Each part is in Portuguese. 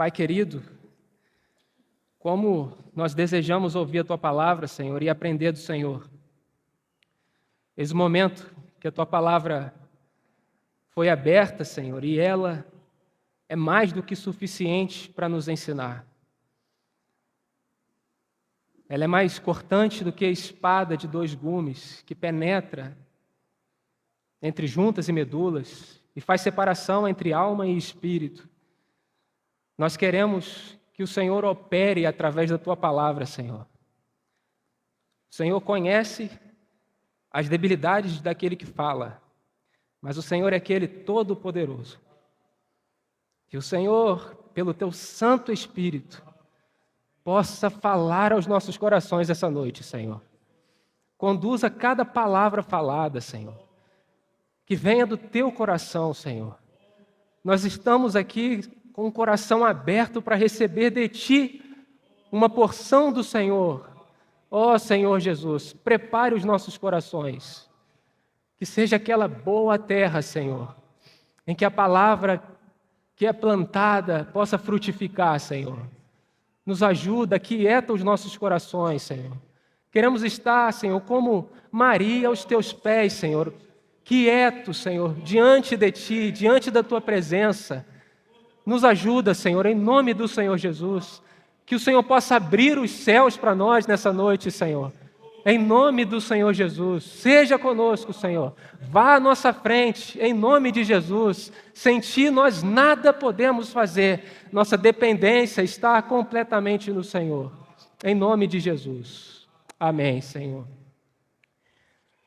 Pai querido, como nós desejamos ouvir a Tua palavra, Senhor, e aprender do Senhor. Eis o momento que a Tua palavra foi aberta, Senhor, e ela é mais do que suficiente para nos ensinar. Ela é mais cortante do que a espada de 2 gumes, que penetra entre juntas e medulas e faz separação entre alma e espírito. Nós queremos que o Senhor opere através da Tua palavra, Senhor. O Senhor conhece as debilidades daquele que fala, mas o Senhor é aquele todo-poderoso. Que o Senhor, pelo Teu Santo Espírito, possa falar aos nossos corações essa noite, Senhor. Conduza cada palavra falada, Senhor. Que venha do Teu coração, Senhor. Nós estamos aqui com o coração aberto para receber de Ti uma porção do Senhor. Ó Senhor Jesus, prepare os nossos corações. Que seja aquela boa terra, Senhor, em que a palavra que é plantada possa frutificar, Senhor. Nos ajuda, quieta os nossos corações, Senhor. Queremos estar, Senhor, como Maria aos Teus pés, Senhor. Quieto, Senhor, diante de Ti, diante da Tua presença. Nos ajuda, Senhor, em nome do Senhor Jesus. Que o Senhor possa abrir os céus para nós nessa noite, Senhor. Em nome do Senhor Jesus. Seja conosco, Senhor. Vá à nossa frente, em nome de Jesus. Sem Ti nós nada podemos fazer. Nossa dependência está completamente no Senhor. Em nome de Jesus. Amém, Senhor.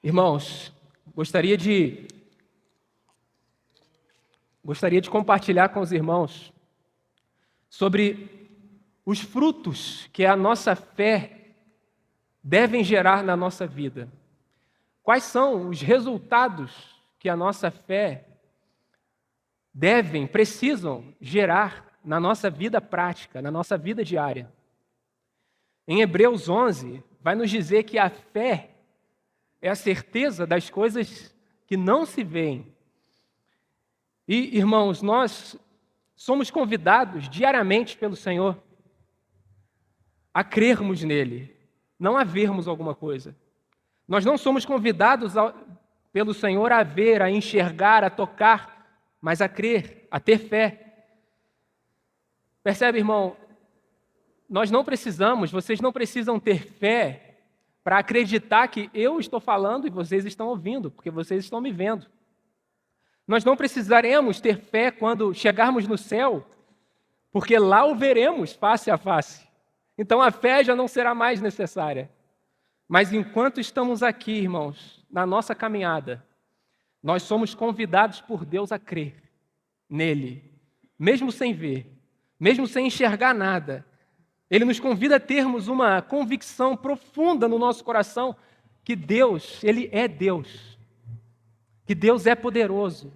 Irmãos, gostaria de compartilhar com os irmãos sobre os frutos que a nossa fé devem gerar na nossa vida. Quais são os resultados que a nossa fé precisam gerar na nossa vida prática, na nossa vida diária? Em Hebreus 11, vai nos dizer que a fé é a certeza das coisas que não se veem. E, irmãos, nós somos convidados diariamente pelo Senhor a crermos nele, não a vermos alguma coisa. Nós não somos convidados pelo Senhor a ver, a enxergar, a tocar, mas a crer, a ter fé. Percebe, irmão? Vocês não precisam ter fé para acreditar que eu estou falando e vocês estão ouvindo, porque vocês estão me vendo. Nós não precisaremos ter fé quando chegarmos no céu, porque lá o veremos face a face. Então a fé já não será mais necessária. Mas enquanto estamos aqui, irmãos, na nossa caminhada, nós somos convidados por Deus a crer nele, mesmo sem ver, mesmo sem enxergar nada. Ele nos convida a termos uma convicção profunda no nosso coração que Deus, Ele é Deus, que Deus é poderoso.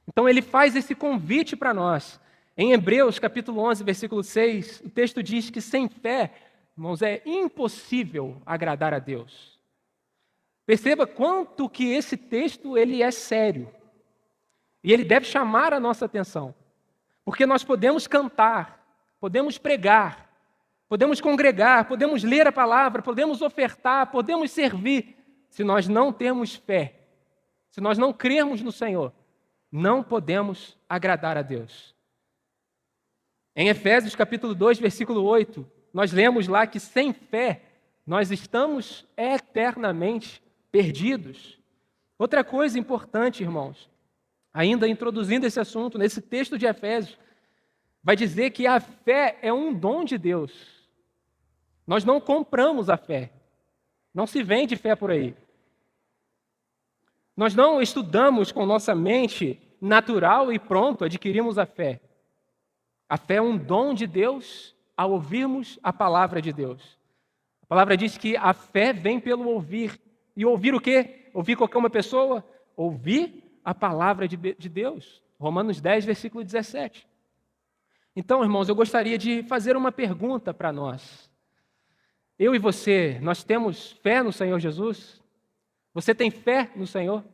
Então Ele faz esse convite para nós. Em Hebreus, capítulo 11, versículo 6, o texto diz que sem fé, irmãos, é impossível agradar a Deus. Perceba quanto que esse texto ele é sério. E ele deve chamar a nossa atenção. Porque nós podemos cantar, podemos pregar, podemos congregar, podemos ler a palavra, podemos ofertar, podemos servir. Se nós não temos fé, se nós não crermos no Senhor, não podemos agradar a Deus. Em Efésios capítulo 2, versículo 8, nós lemos lá que sem fé nós estamos eternamente perdidos. Outra coisa importante, irmãos, ainda introduzindo esse assunto, nesse texto de Efésios, vai dizer que a fé é um dom de Deus. Nós não compramos a fé. Não se vende fé por aí. Nós não estudamos com nossa mente natural e pronto, adquirimos a fé. A fé é um dom de Deus ao ouvirmos a palavra de Deus. A palavra diz que a fé vem pelo ouvir. E ouvir o quê? Ouvir qualquer uma pessoa? Ouvir a palavra de Deus. Romanos 10, versículo 17. Então, irmãos, eu gostaria de fazer uma pergunta para nós. Eu e você, nós temos fé no Senhor Jesus? Você tem fé no Senhor?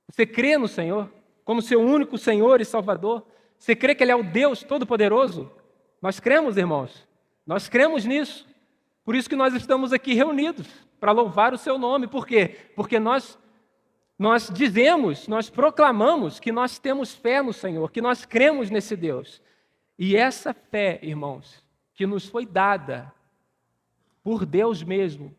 Você crê no Senhor como seu único Senhor e Salvador? Você crê que Ele é o Deus Todo-Poderoso? Nós cremos, irmãos. Nós cremos nisso. Por isso que nós estamos aqui reunidos, para louvar o seu nome. Por quê? Porque nós dizemos, nós proclamamos que nós temos fé no Senhor, que nós cremos nesse Deus. E essa fé, irmãos, que nos foi dada por Deus mesmo,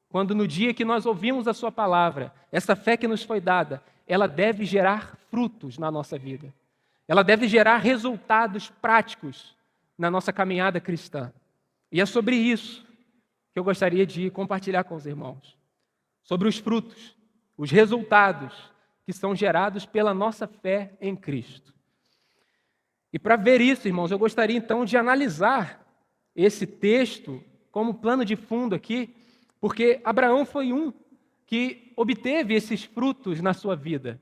quando no dia que nós ouvimos a sua palavra, essa fé que nos foi dada, ela deve gerar frutos na nossa vida. Ela deve gerar resultados práticos na nossa caminhada cristã. E é sobre isso que eu gostaria de compartilhar com os irmãos. Sobre os frutos, os resultados que são gerados pela nossa fé em Cristo. E para ver isso, irmãos, eu gostaria então de analisar esse texto como plano de fundo aqui, porque Abraão foi um que obteve esses frutos na sua vida.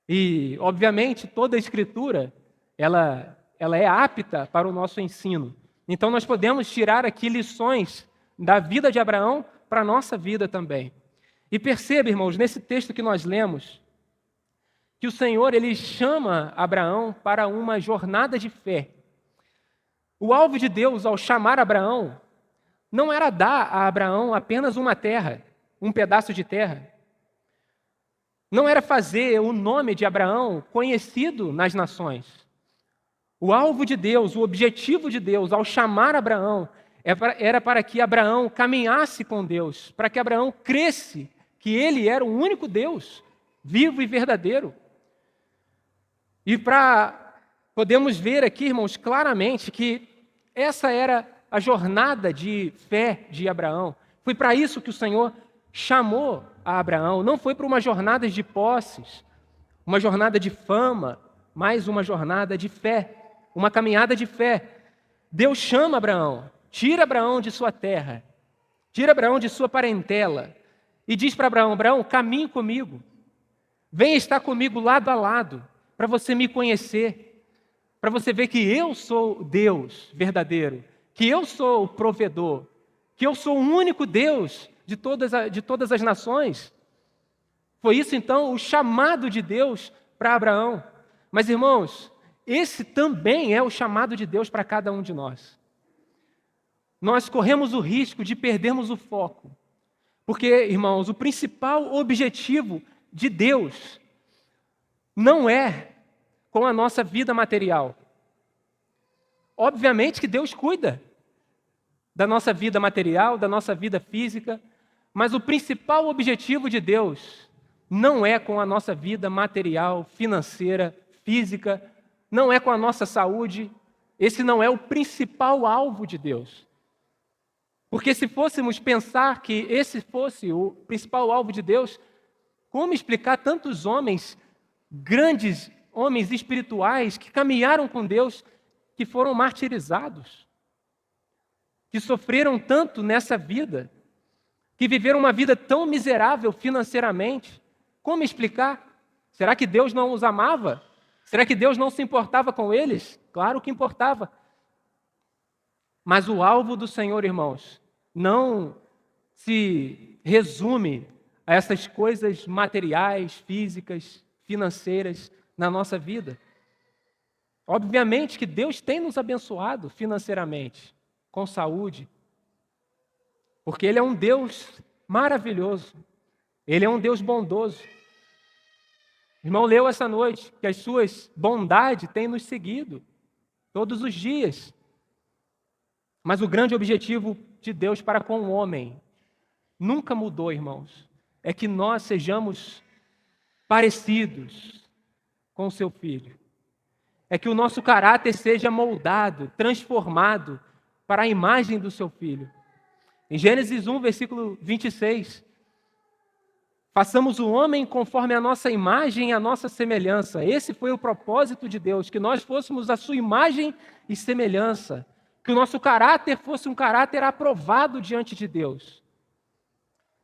E, obviamente, toda a Escritura, ela é apta para o nosso ensino. Então, nós podemos tirar aqui lições da vida de Abraão para a nossa vida também. E perceba, irmãos, nesse texto que nós lemos, que o Senhor ele chama Abraão para uma jornada de fé. O alvo de Deus ao chamar Abraão não era dar a Abraão apenas uma terra, um pedaço de terra. Não era fazer o nome de Abraão conhecido nas nações. O alvo de Deus, o objetivo de Deus ao chamar Abraão era para que Abraão caminhasse com Deus, para que Abraão cresce que ele era o único Deus, vivo e verdadeiro. E podemos ver aqui, irmãos, claramente que essa era a jornada de fé de Abraão. Foi para isso que o Senhor chamou a Abraão. Não foi para uma jornada de posses, uma jornada de fama, mas uma jornada de fé, uma caminhada de fé. Deus chama Abraão, tira Abraão de sua terra, tira Abraão de sua parentela e diz para Abraão: Abraão, caminhe comigo, venha estar comigo lado a lado, para você me conhecer, para você ver que eu sou Deus verdadeiro, que eu sou o provedor, que eu sou o único Deus de todas as nações. Foi isso, então, o chamado de Deus para Abraão. Mas, irmãos, esse também é o chamado de Deus para cada um de nós. Nós corremos o risco de perdermos o foco. Porque, irmãos, o principal objetivo de Deus não é com a nossa vida material. Obviamente que Deus cuida da nossa vida material, da nossa vida física, mas o principal objetivo de Deus não é com a nossa vida material, financeira, física, não é com a nossa saúde. Esse não é o principal alvo de Deus. Porque se fôssemos pensar que esse fosse o principal alvo de Deus, como explicar tantos homens, grandes homens espirituais, que caminharam com Deus, que foram martirizados, que sofreram tanto nessa vida, que viveram uma vida tão miserável financeiramente? Como explicar? Será que Deus não os amava? Será que Deus não se importava com eles? Claro que importava. Mas o alvo do Senhor, irmãos, não se resume a essas coisas materiais, físicas, financeiras na nossa vida. Obviamente que Deus tem nos abençoado financeiramente, com saúde, porque Ele é um Deus maravilhoso, Ele é um Deus bondoso. O irmão leu essa noite que as suas bondades têm nos seguido todos os dias. Mas o grande objetivo de Deus para com o homem nunca mudou, irmãos. É que nós sejamos parecidos com o seu Filho. É que o nosso caráter seja moldado, transformado para a imagem do seu Filho. Em Gênesis 1, versículo 26, façamos o homem conforme a nossa imagem e a nossa semelhança. Esse foi o propósito de Deus, que nós fôssemos a sua imagem e semelhança, que o nosso caráter fosse um caráter aprovado diante de Deus.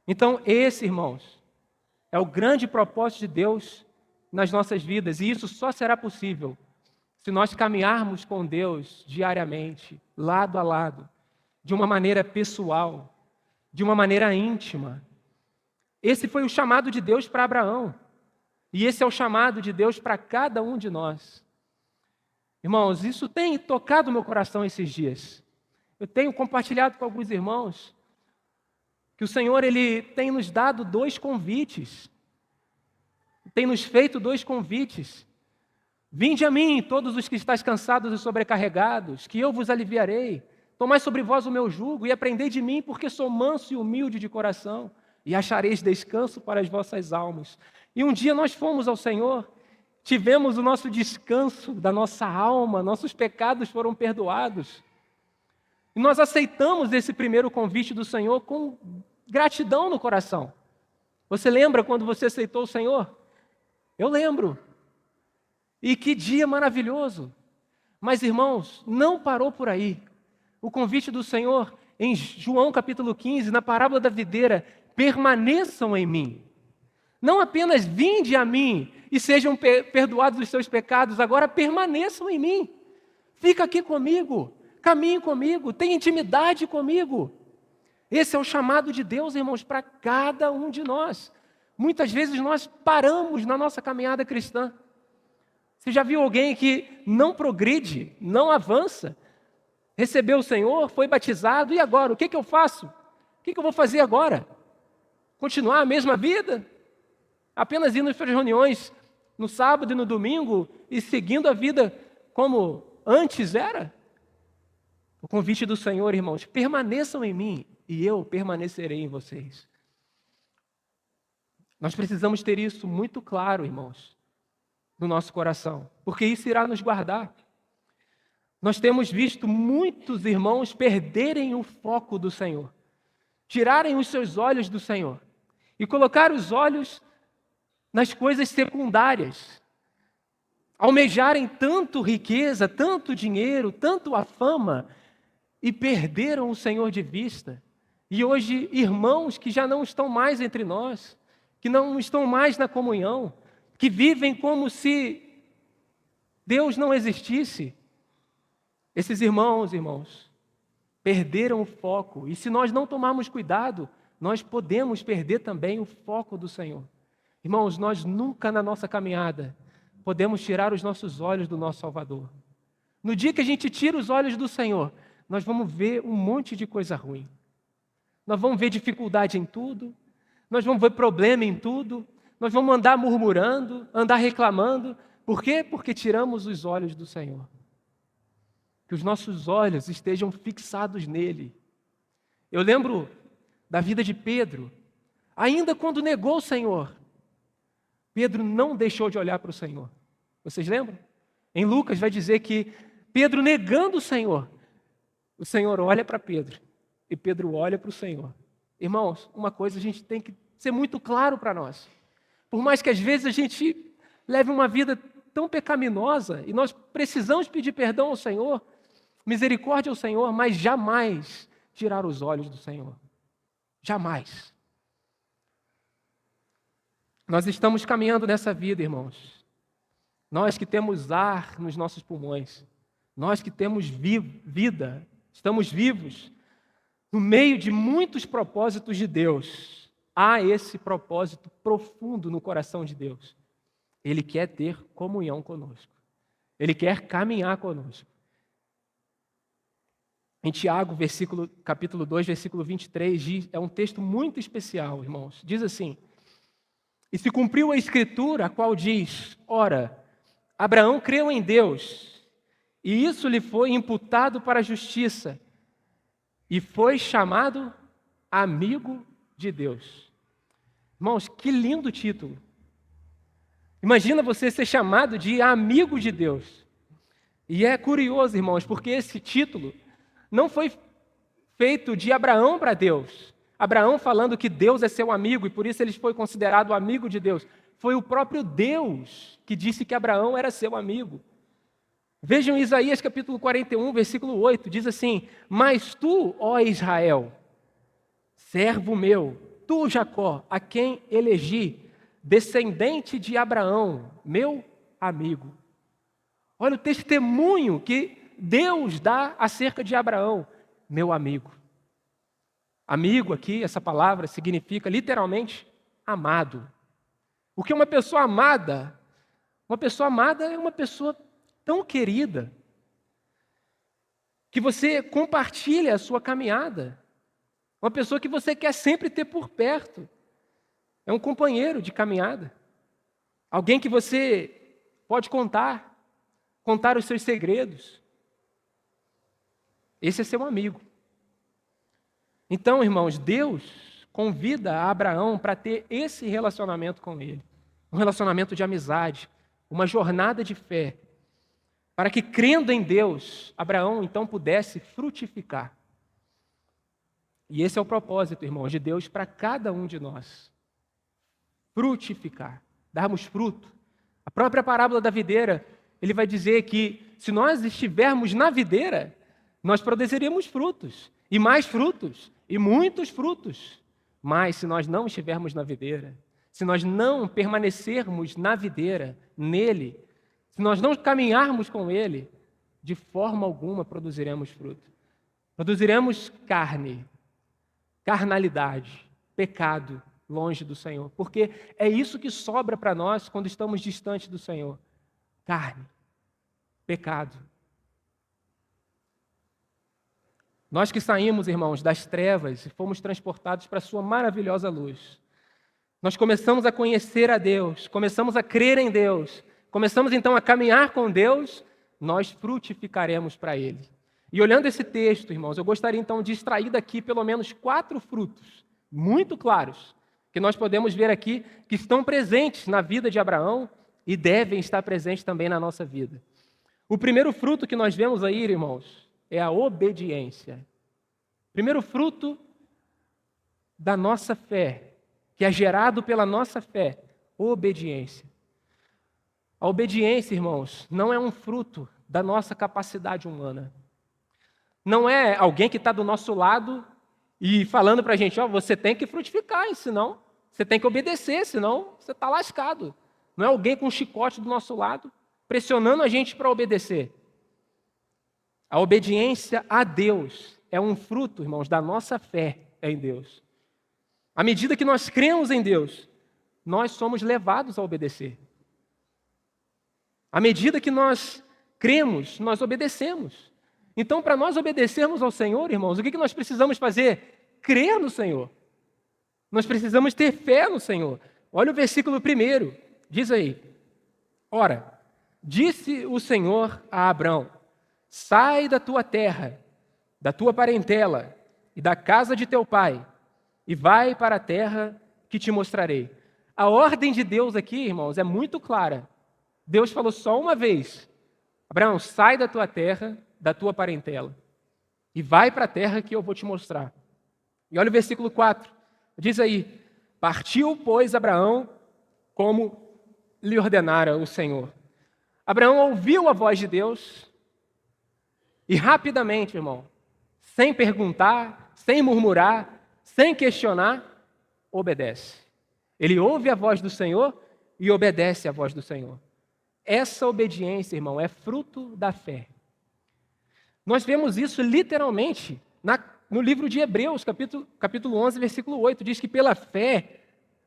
Então, esse, irmãos, é o grande propósito de Deus nas nossas vidas, e isso só será possível se nós caminharmos com Deus diariamente, lado a lado, de uma maneira pessoal, de uma maneira íntima. Esse foi o chamado de Deus para Abraão, e esse é o chamado de Deus para cada um de nós. Irmãos, isso tem tocado o meu coração esses dias. Eu tenho compartilhado com alguns irmãos que o Senhor ele tem nos dado 2 convites. Tem nos feito 2 convites. Vinde a mim, todos os que estáis cansados e sobrecarregados, que eu vos aliviarei. Tomai sobre vós o meu jugo e aprendei de mim, porque sou manso e humilde de coração, e achareis descanso para as vossas almas. E um dia nós fomos ao Senhor, tivemos o nosso descanso da nossa alma, nossos pecados foram perdoados. E nós aceitamos esse primeiro convite do Senhor com gratidão no coração. Você lembra quando você aceitou o Senhor? Eu lembro. E que dia maravilhoso. Mas, irmãos, não parou por aí. O convite do Senhor, em João capítulo 15, na parábola da videira, permaneçam em mim. Não apenas vinde a mim e sejam perdoados os seus pecados, agora permaneçam em mim. Fica aqui comigo, caminhe comigo, tenha intimidade comigo. Esse é o chamado de Deus, irmãos, para cada um de nós. Muitas vezes nós paramos na nossa caminhada cristã. Você já viu alguém que não progride, não avança? Recebeu o Senhor, foi batizado, e agora? O que eu faço? O que eu vou fazer agora? Continuar a mesma vida? Apenas indo para as reuniões no sábado e no domingo e seguindo a vida como antes era? O convite do Senhor, irmãos, permaneçam em mim e eu permanecerei em vocês. Nós precisamos ter isso muito claro, irmãos, no nosso coração, porque isso irá nos guardar. Nós temos visto muitos irmãos perderem o foco do Senhor, tirarem os seus olhos do Senhor e colocar os olhos nas coisas secundárias, almejarem tanto riqueza, tanto dinheiro, tanto a fama, e perderam o Senhor de vista. E hoje, irmãos que já não estão mais entre nós, que não estão mais na comunhão, que vivem como se Deus não existisse. Esses irmãos, perderam o foco. E se nós não tomarmos cuidado, nós podemos perder também o foco do Senhor. Irmãos, nós nunca na nossa caminhada podemos tirar os nossos olhos do nosso Salvador. No dia que a gente tira os olhos do Senhor, nós vamos ver um monte de coisa ruim. Nós vamos ver dificuldade em tudo, nós vamos ver problema em tudo, nós vamos andar murmurando, andar reclamando. Por quê? Porque tiramos os olhos do Senhor. Que os nossos olhos estejam fixados nele. Eu lembro da vida de Pedro. Ainda quando negou o Senhor, Pedro não deixou de olhar para o Senhor. Vocês lembram? Em Lucas vai dizer que Pedro negando o Senhor olha para Pedro e Pedro olha para o Senhor. Irmãos, uma coisa a gente tem que ser muito claro para nós. Por mais que às vezes a gente leve uma vida tão pecaminosa e nós precisamos pedir perdão ao Senhor, misericórdia ao Senhor, mas jamais tirar os olhos do Senhor. Jamais. Nós estamos caminhando nessa vida, irmãos. Nós que temos ar nos nossos pulmões, nós que temos vida, estamos vivos, no meio de muitos propósitos de Deus, há esse propósito profundo no coração de Deus. Ele quer ter comunhão conosco. Ele quer caminhar conosco. Em Tiago, capítulo 2, versículo 23, é um texto muito especial, irmãos. Diz assim: e se cumpriu a Escritura, a qual diz, ora, Abraão creu em Deus, e isso lhe foi imputado para a justiça, e foi chamado amigo de Deus. Irmãos, que lindo título. Imagina você ser chamado de amigo de Deus. E é curioso, irmãos, porque esse título não foi feito de Abraão para Deus. Abraão falando que Deus é seu amigo e por isso ele foi considerado amigo de Deus. Foi o próprio Deus que disse que Abraão era seu amigo. Vejam Isaías capítulo 41, versículo 8, diz assim: mas tu, ó Israel, servo meu, tu, Jacó, a quem elegi, descendente de Abraão, meu amigo. Olha o testemunho que Deus dá acerca de Abraão, meu amigo. Amigo aqui, essa palavra significa literalmente amado. O que é uma pessoa amada? Uma pessoa amada é uma pessoa tão querida, que você compartilha a sua caminhada, uma pessoa que você quer sempre ter por perto, é um companheiro de caminhada, alguém que você pode contar os seus segredos. Esse é seu amigo. Então, irmãos, Deus convida Abraão para ter esse relacionamento com ele, um relacionamento de amizade, uma jornada de fé, para que, crendo em Deus, Abraão então pudesse frutificar. E esse é o propósito, irmãos, de Deus para cada um de nós. Frutificar, darmos fruto. A própria parábola da videira, ele vai dizer que se nós estivermos na videira, nós produziríamos frutos, e mais frutos, e muitos frutos. Mas se nós não estivermos na videira, se nós não permanecermos na videira, nele, se nós não caminharmos com ele, de forma alguma produziremos fruto. Produziremos carnalidade, pecado, longe do Senhor. Porque é isso que sobra para nós quando estamos distantes do Senhor. Carne, pecado. Nós que saímos, irmãos, das trevas e fomos transportados para a sua maravilhosa luz. Nós começamos a conhecer a Deus, começamos a crer em Deus, começamos então a caminhar com Deus, nós frutificaremos para Ele. E olhando esse texto, irmãos, eu gostaria então de extrair daqui pelo menos 4 frutos, muito claros, que nós podemos ver aqui, que estão presentes na vida de Abraão e devem estar presentes também na nossa vida. O primeiro fruto que nós vemos aí, irmãos, é a obediência. Primeiro fruto da nossa fé, que é gerado pela nossa fé, obediência. A obediência, irmãos, não é um fruto da nossa capacidade humana. Não é alguém que está do nosso lado e falando para a gente, você tem que frutificar, senão você tem que obedecer, senão você está lascado. Não é alguém com um chicote do nosso lado, pressionando a gente para obedecer. A obediência a Deus é um fruto, irmãos, da nossa fé em Deus. À medida que nós cremos em Deus, nós somos levados a obedecer. À medida que nós cremos, nós obedecemos. Então, para nós obedecermos ao Senhor, irmãos, o que nós precisamos fazer? Crer no Senhor. Nós precisamos ter fé no Senhor. Olha o versículo 1, diz aí. Ora, disse o Senhor a Abrão, sai da tua terra, da tua parentela e da casa de teu pai, e vai para a terra que te mostrarei. A ordem de Deus aqui, irmãos, é muito clara. Deus falou só uma vez, Abraão, sai da tua terra, da tua parentela, e vai para a terra que eu vou te mostrar. E olha o versículo 4, diz aí, partiu, pois, Abraão, como lhe ordenara o Senhor. Abraão ouviu a voz de Deus, e rapidamente, irmão, sem perguntar, sem murmurar, sem questionar, obedece. Ele ouve a voz do Senhor e obedece à voz do Senhor. Essa obediência, irmão, é fruto da fé. Nós vemos isso literalmente no livro de Hebreus, capítulo 11, versículo 8. Diz que pela fé,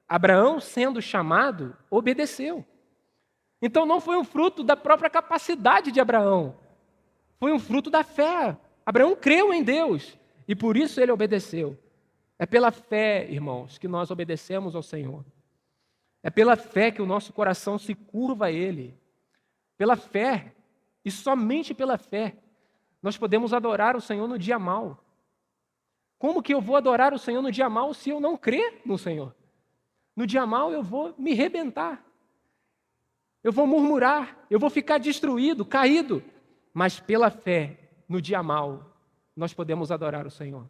Abraão, sendo chamado, obedeceu. Então não foi um fruto da própria capacidade de Abraão. Foi um fruto da fé. Abraão creu em Deus e por isso ele obedeceu. É pela fé, irmãos, que nós obedecemos ao Senhor. É pela fé que o nosso coração se curva a Ele. Pela fé, e somente pela fé, nós podemos adorar o Senhor no dia mau. Como que eu vou adorar o Senhor no dia mau se eu não crer no Senhor? No dia mau eu vou me rebentar. Eu vou murmurar, eu vou ficar destruído, caído. Mas pela fé, no dia mau, nós podemos adorar o Senhor.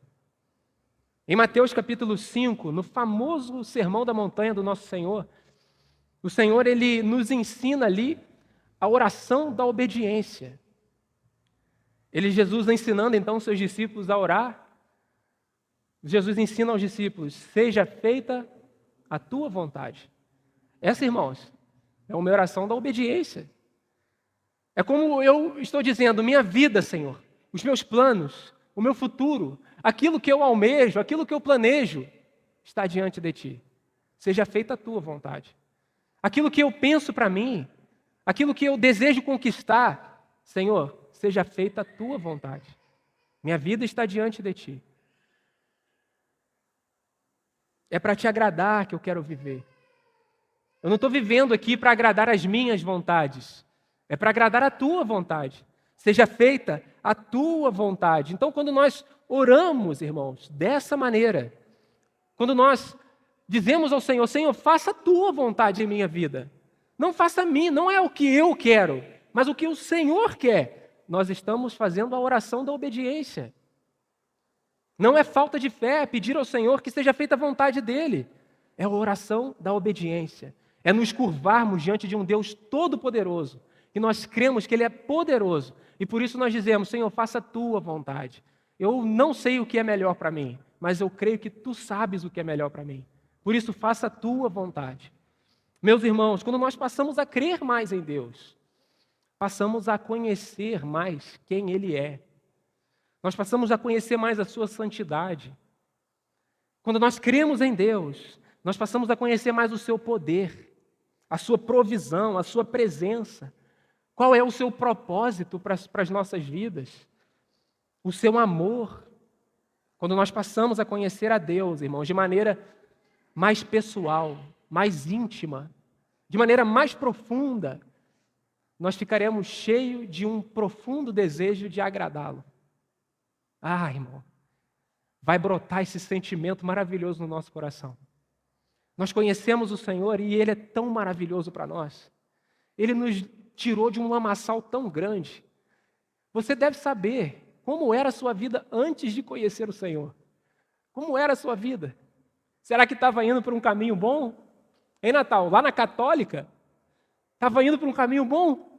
Em Mateus capítulo 5, no famoso Sermão da Montanha do nosso Senhor, o Senhor ele nos ensina ali a oração da obediência. Jesus ensinando então os seus discípulos a orar. Jesus ensina aos discípulos, seja feita a tua vontade. Essa, irmãos, é uma oração da obediência. É como eu estou dizendo, minha vida, Senhor, os meus planos, o meu futuro, aquilo que eu almejo, aquilo que eu planejo, está diante de Ti. Seja feita a Tua vontade. Aquilo que eu penso para mim, aquilo que eu desejo conquistar, Senhor, seja feita a tua vontade. Minha vida está diante de ti. É para te agradar que eu quero viver. Eu não estou vivendo aqui para agradar as minhas vontades. É para agradar a tua vontade. Seja feita a tua vontade. Então, quando nós oramos, irmãos, dessa maneira, quando nós dizemos ao Senhor, Senhor, faça a tua vontade em minha vida. Não faça a minha, não é o que eu quero, mas o que o Senhor quer. Nós estamos fazendo a oração da obediência. Não é falta de fé pedir ao Senhor que seja feita a vontade dEle. É a oração da obediência. É nos curvarmos diante de um Deus todo-poderoso, que nós cremos que Ele é poderoso. E por isso nós dizemos, Senhor, faça a tua vontade. Eu não sei o que é melhor para mim, mas eu creio que tu sabes o que é melhor para mim. Por isso, faça a tua vontade. Meus irmãos, quando nós passamos a crer mais em Deus, passamos a conhecer mais quem Ele é. Nós passamos a conhecer mais a sua santidade. Quando nós cremos em Deus, nós passamos a conhecer mais o seu poder, a sua provisão, a sua presença. Qual é o seu propósito para as nossas vidas? O seu amor. Quando nós passamos a conhecer a Deus, irmãos, de maneira mais pessoal, mais íntima, de maneira mais profunda, nós ficaremos cheios de um profundo desejo de agradá-lo. Ah, irmão, vai brotar esse sentimento maravilhoso no nosso coração. Nós conhecemos o Senhor e Ele é tão maravilhoso para nós. Ele nos tirou de um lamaçal tão grande. Você deve saber como era a sua vida antes de conhecer o Senhor. Como era a sua vida? Será que estava indo por um caminho bom? Em Natal, lá na Católica, estava indo por um caminho bom?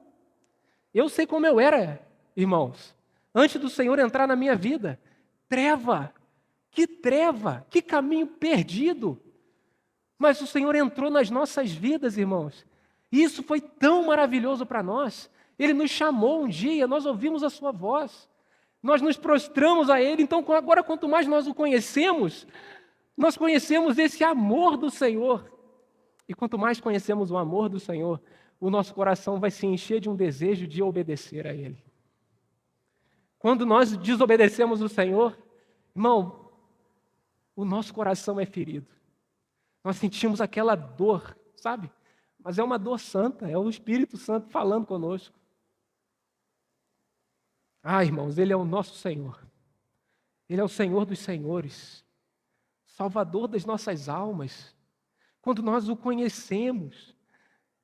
Eu sei como eu era, irmãos. Antes do Senhor entrar na minha vida, treva, que caminho perdido. Mas o Senhor entrou nas nossas vidas, irmãos. E isso foi tão maravilhoso para nós. Ele nos chamou um dia, nós ouvimos a sua voz. Nós nos prostramos a Ele. Então, agora, quanto mais nós o conhecemos, nós conhecemos esse amor do Senhor. E quanto mais conhecemos o amor do Senhor, o nosso coração vai se encher de um desejo de obedecer a Ele. Quando nós desobedecemos o Senhor, irmão, o nosso coração é ferido. Nós sentimos aquela dor, sabe? Mas é uma dor santa, é o Espírito Santo falando conosco. Ah, irmãos, Ele é o nosso Senhor. Ele é o Senhor dos senhores, Salvador das nossas almas. Quando nós o conhecemos,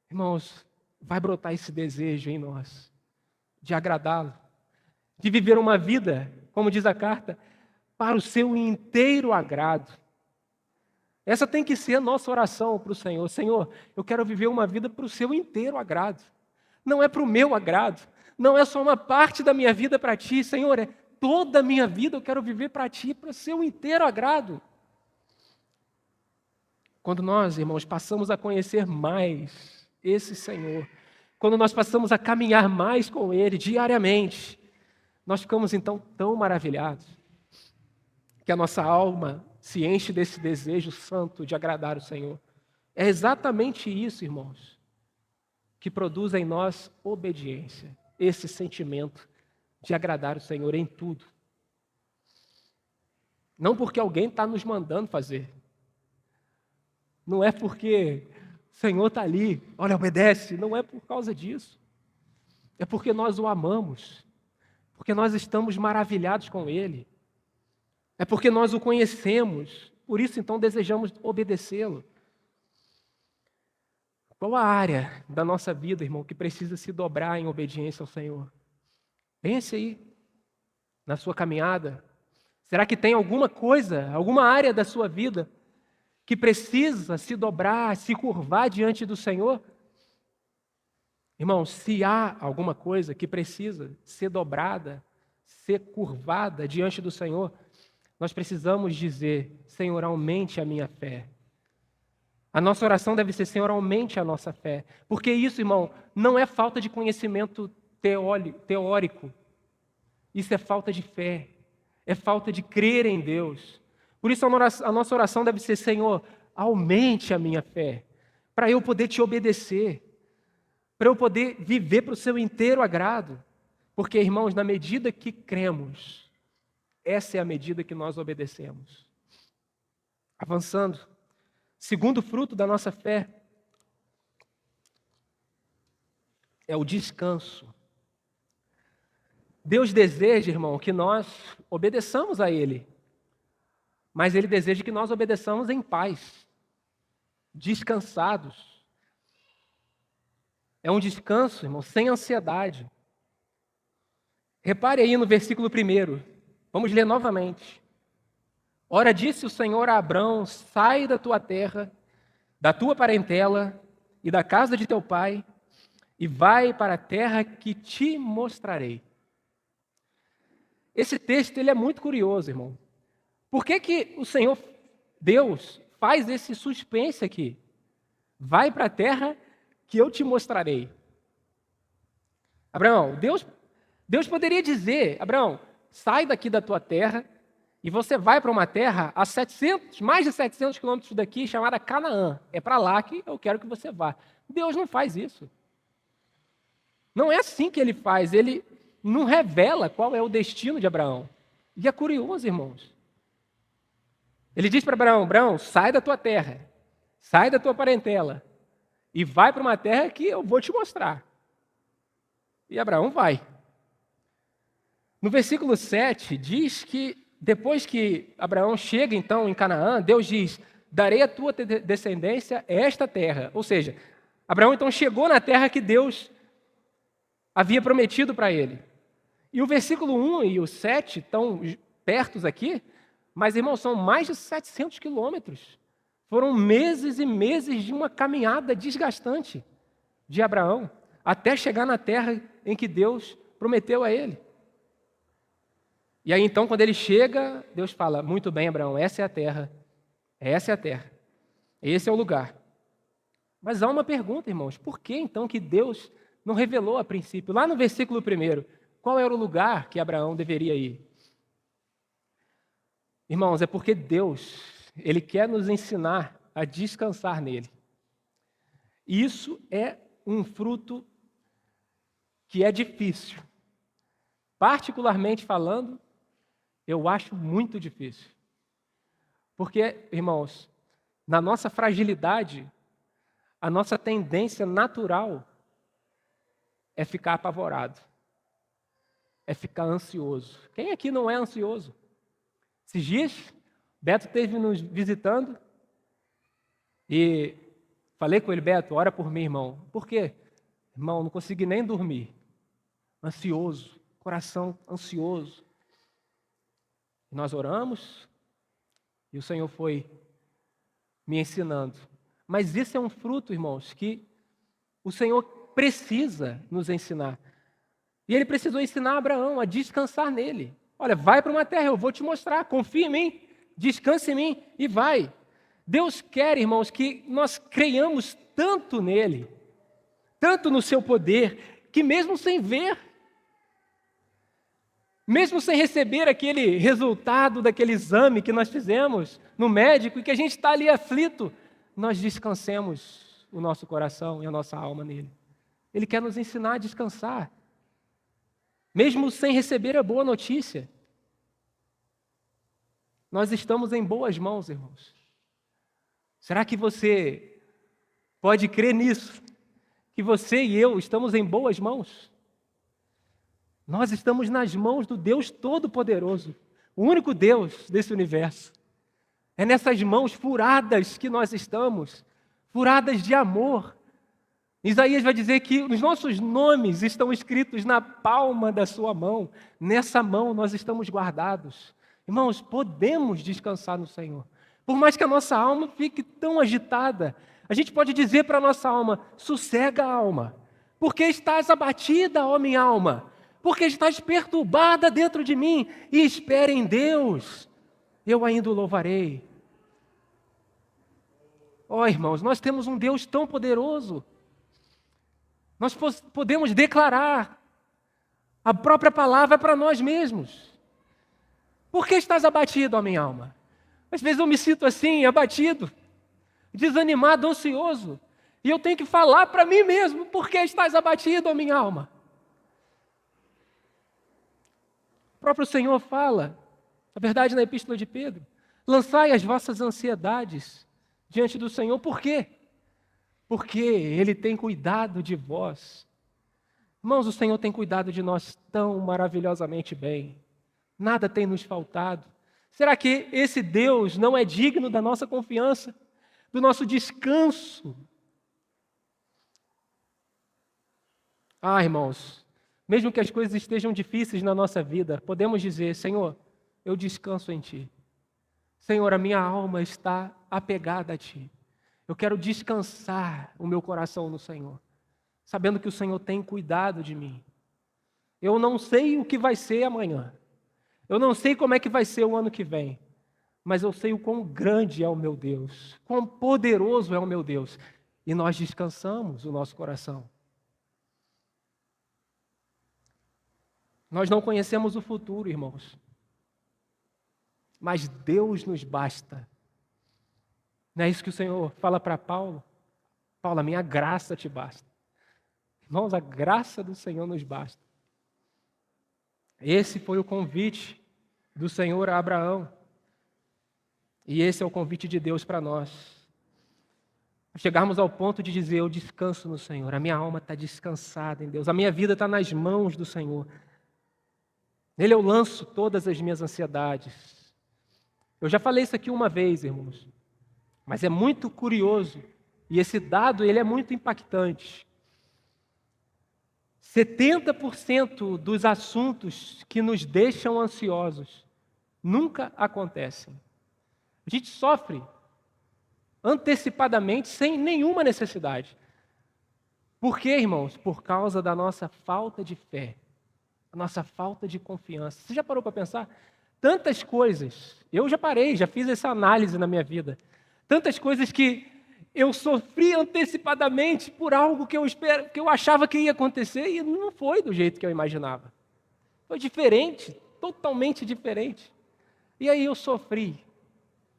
irmãos, vai brotar esse desejo em nós de agradá-lo, de viver uma vida, como diz a carta, para o seu inteiro agrado. Essa tem que ser a nossa oração para o Senhor. Senhor, eu quero viver uma vida para o seu inteiro agrado. Não é para o meu agrado. Não é só uma parte da minha vida para Ti. Senhor, é toda a minha vida eu quero viver para Ti, para o seu inteiro agrado. Quando nós, irmãos, passamos a conhecer mais esse Senhor, quando nós passamos a caminhar mais com Ele diariamente, nós ficamos então tão maravilhados que a nossa alma se enche desse desejo santo de agradar o Senhor. É exatamente isso, irmãos, que produz em nós obediência, esse sentimento de agradar o Senhor em tudo. Não porque alguém está nos mandando fazer. Não é porque o Senhor está ali, olha, obedece. Não é por causa disso. É porque nós o amamos. Porque nós estamos maravilhados com Ele. É porque nós o conhecemos. Por isso, então, desejamos obedecê-lo. Qual a área da nossa vida, irmão, que precisa se dobrar em obediência ao Senhor? Pense aí, na sua caminhada. Será que tem alguma coisa, alguma área da sua vida que precisa se dobrar, se curvar diante do Senhor? Irmão, se há alguma coisa que precisa ser dobrada, ser curvada diante do Senhor, nós precisamos dizer, Senhor, aumente a minha fé. A nossa oração deve ser, Senhor, aumente a nossa fé. Porque isso, irmão, não é falta de conhecimento teórico. Isso é falta de fé. É falta de crer em Deus. Por isso a nossa oração deve ser, Senhor, aumente a minha fé, para eu poder te obedecer, para eu poder viver para o seu inteiro agrado. Porque, irmãos, na medida que cremos, essa é a medida que nós obedecemos. Avançando, segundo fruto da nossa fé é o descanso. Deus deseja, irmão, que nós obedeçamos a Ele, mas Ele deseja que nós obedeçamos em paz, descansados. É um descanso, irmão, sem ansiedade. Repare aí no versículo 1. Vamos ler novamente. Ora, disse o Senhor a Abrão: sai da tua terra, da tua parentela e da casa de teu pai, e vai para a terra que te mostrarei. Esse texto ele é muito curioso, irmão. Por que o Senhor, Deus, faz esse suspense aqui? Vai para a terra que eu te mostrarei. Abraão, Deus poderia dizer: Abraão, sai daqui da tua terra e você vai para uma terra a mais de 700 quilômetros daqui, chamada Canaã. É para lá que eu quero que você vá. Deus não faz isso. Não é assim que ele faz. Ele não revela qual é o destino de Abraão. E é curioso, irmãos. Ele diz para Abraão: Abraão, sai da tua terra, sai da tua parentela e vai para uma terra que eu vou te mostrar. E Abraão vai. No versículo 7, diz que depois que Abraão chega então em Canaã, Deus diz: darei à tua descendência esta terra. Ou seja, Abraão então chegou na terra que Deus havia prometido para ele. E o versículo 1 e o 7 estão pertos aqui, mas, irmãos, são mais de 700 quilômetros. Foram meses e meses de uma caminhada desgastante de Abraão, até chegar na terra em que Deus prometeu a ele. E aí, então, quando ele chega, Deus fala: muito bem, Abraão, essa é a terra, esse é o lugar. Mas há uma pergunta, irmãos: por que, então, que Deus não revelou a princípio? Lá no versículo 1, qual era o lugar que Abraão deveria ir? Irmãos, é porque Deus, Ele quer nos ensinar a descansar nele. Isso é um fruto que é difícil. Particularmente falando, eu acho muito difícil. Porque, irmãos, na nossa fragilidade, a nossa tendência natural é ficar apavorado, é ficar ansioso. Quem aqui não é ansioso? Esses dias, Beto esteve nos visitando e falei com ele: Beto, ora por mim, irmão. Por quê? Irmão, não consegui nem dormir. Ansioso, coração ansioso. E nós oramos e o Senhor foi me ensinando. Mas esse é um fruto, irmãos, que o Senhor precisa nos ensinar. E Ele precisou ensinar Abraão a descansar nele. Olha, vai para uma terra, eu vou te mostrar, confia em mim, descanse em mim e vai. Deus quer, irmãos, que nós creiamos tanto nele, tanto no seu poder, que mesmo sem ver, mesmo sem receber aquele resultado daquele exame que nós fizemos no médico e que a gente está ali aflito, nós descansemos o nosso coração e a nossa alma nele. Ele quer nos ensinar a descansar, mesmo sem receber a boa notícia. Nós estamos em boas mãos, irmãos. Será que você pode crer nisso? Que você e eu estamos em boas mãos? Nós estamos nas mãos do Deus Todo-Poderoso, o único Deus desse universo. É nessas mãos furadas que nós estamos, furadas de amor. Isaías vai dizer que os nossos nomes estão escritos na palma da sua mão. Nessa mão nós estamos guardados. Irmãos, podemos descansar no Senhor. Por mais que a nossa alma fique tão agitada, a gente pode dizer para a nossa alma: sossega, alma, porque estás abatida, ó minha alma, porque estás perturbada dentro de mim, e espere em Deus, eu ainda o louvarei. Ó, irmãos, nós temos um Deus tão poderoso. Nós podemos declarar a própria palavra para nós mesmos. Por que estás abatido, ó minha alma? Às vezes eu me sinto assim, abatido, desanimado, ansioso, e eu tenho que falar para mim mesmo: por que estás abatido, ó minha alma? próprio Senhor fala, a verdade na Epístola de Pedro, lançai as vossas ansiedades diante do Senhor. Por quê? Porque Ele tem cuidado de vós. Irmãos, o Senhor tem cuidado de nós tão maravilhosamente bem. Nada tem nos faltado. Será que esse Deus não é digno da nossa confiança, do nosso descanso? Irmãos, mesmo que as coisas estejam difíceis na nossa vida, podemos dizer: Senhor, eu descanso em Ti. Senhor, a minha alma está apegada a Ti. Eu quero descansar o meu coração no Senhor, sabendo que o Senhor tem cuidado de mim. Eu não sei o que vai ser amanhã. Eu não sei como é que vai ser o ano que vem. Mas eu sei o quão grande é o meu Deus, quão poderoso é o meu Deus. E nós descansamos o nosso coração. Nós não conhecemos o futuro, irmãos. Mas Deus nos basta. Não é isso que o Senhor fala para Paulo? Paulo, a minha graça te basta. Irmãos, a graça do Senhor nos basta. Esse foi o convite do Senhor a Abraão. E esse é o convite de Deus para nós. Chegarmos ao ponto de dizer: eu descanso no Senhor, a minha alma está descansada em Deus, a minha vida está nas mãos do Senhor. Nele eu lanço todas as minhas ansiedades. Eu já falei isso aqui uma vez, irmãos, mas é muito curioso, e esse dado ele é muito impactante. 70% dos assuntos que nos deixam ansiosos nunca acontecem. A gente sofre antecipadamente, sem nenhuma necessidade. Por quê, irmãos? Por causa da nossa falta de fé, a nossa falta de confiança. Você já parou para pensar? Tantas coisas, eu já parei, já fiz essa análise na minha vida. Tantas coisas que eu sofri antecipadamente por algo que eu achava que ia acontecer e não foi do jeito que eu imaginava. Foi diferente, totalmente diferente. E aí eu sofri,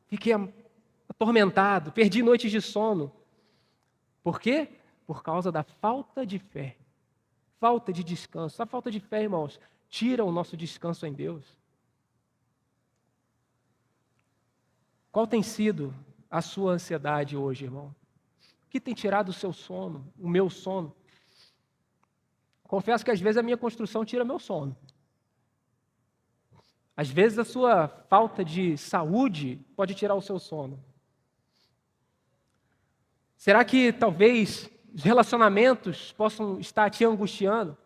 fiquei atormentado, perdi noites de sono. Por quê? Por causa da falta de fé, falta de descanso. A falta de fé, irmãos, tira o nosso descanso em Deus. Qual tem sido a sua ansiedade hoje, irmão? O que tem tirado o seu sono, o meu sono? Confesso que às vezes a minha construção tira meu sono. Às vezes a sua falta de saúde pode tirar o seu sono. Será que talvez os relacionamentos possam estar te angustiando?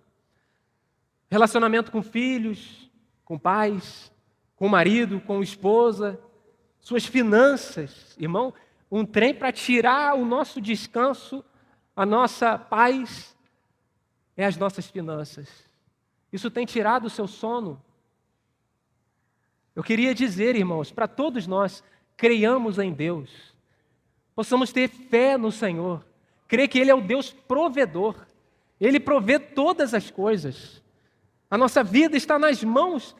Relacionamento com filhos, com pais, com marido, com esposa, suas finanças, irmão, um trem para tirar o nosso descanso, a nossa paz, é as nossas finanças. Isso tem tirado o seu sono. Eu queria dizer, irmãos, para todos nós, creiamos em Deus, possamos ter fé no Senhor, crer que Ele é o Deus provedor, Ele provê todas as coisas. A nossa vida está nas mãos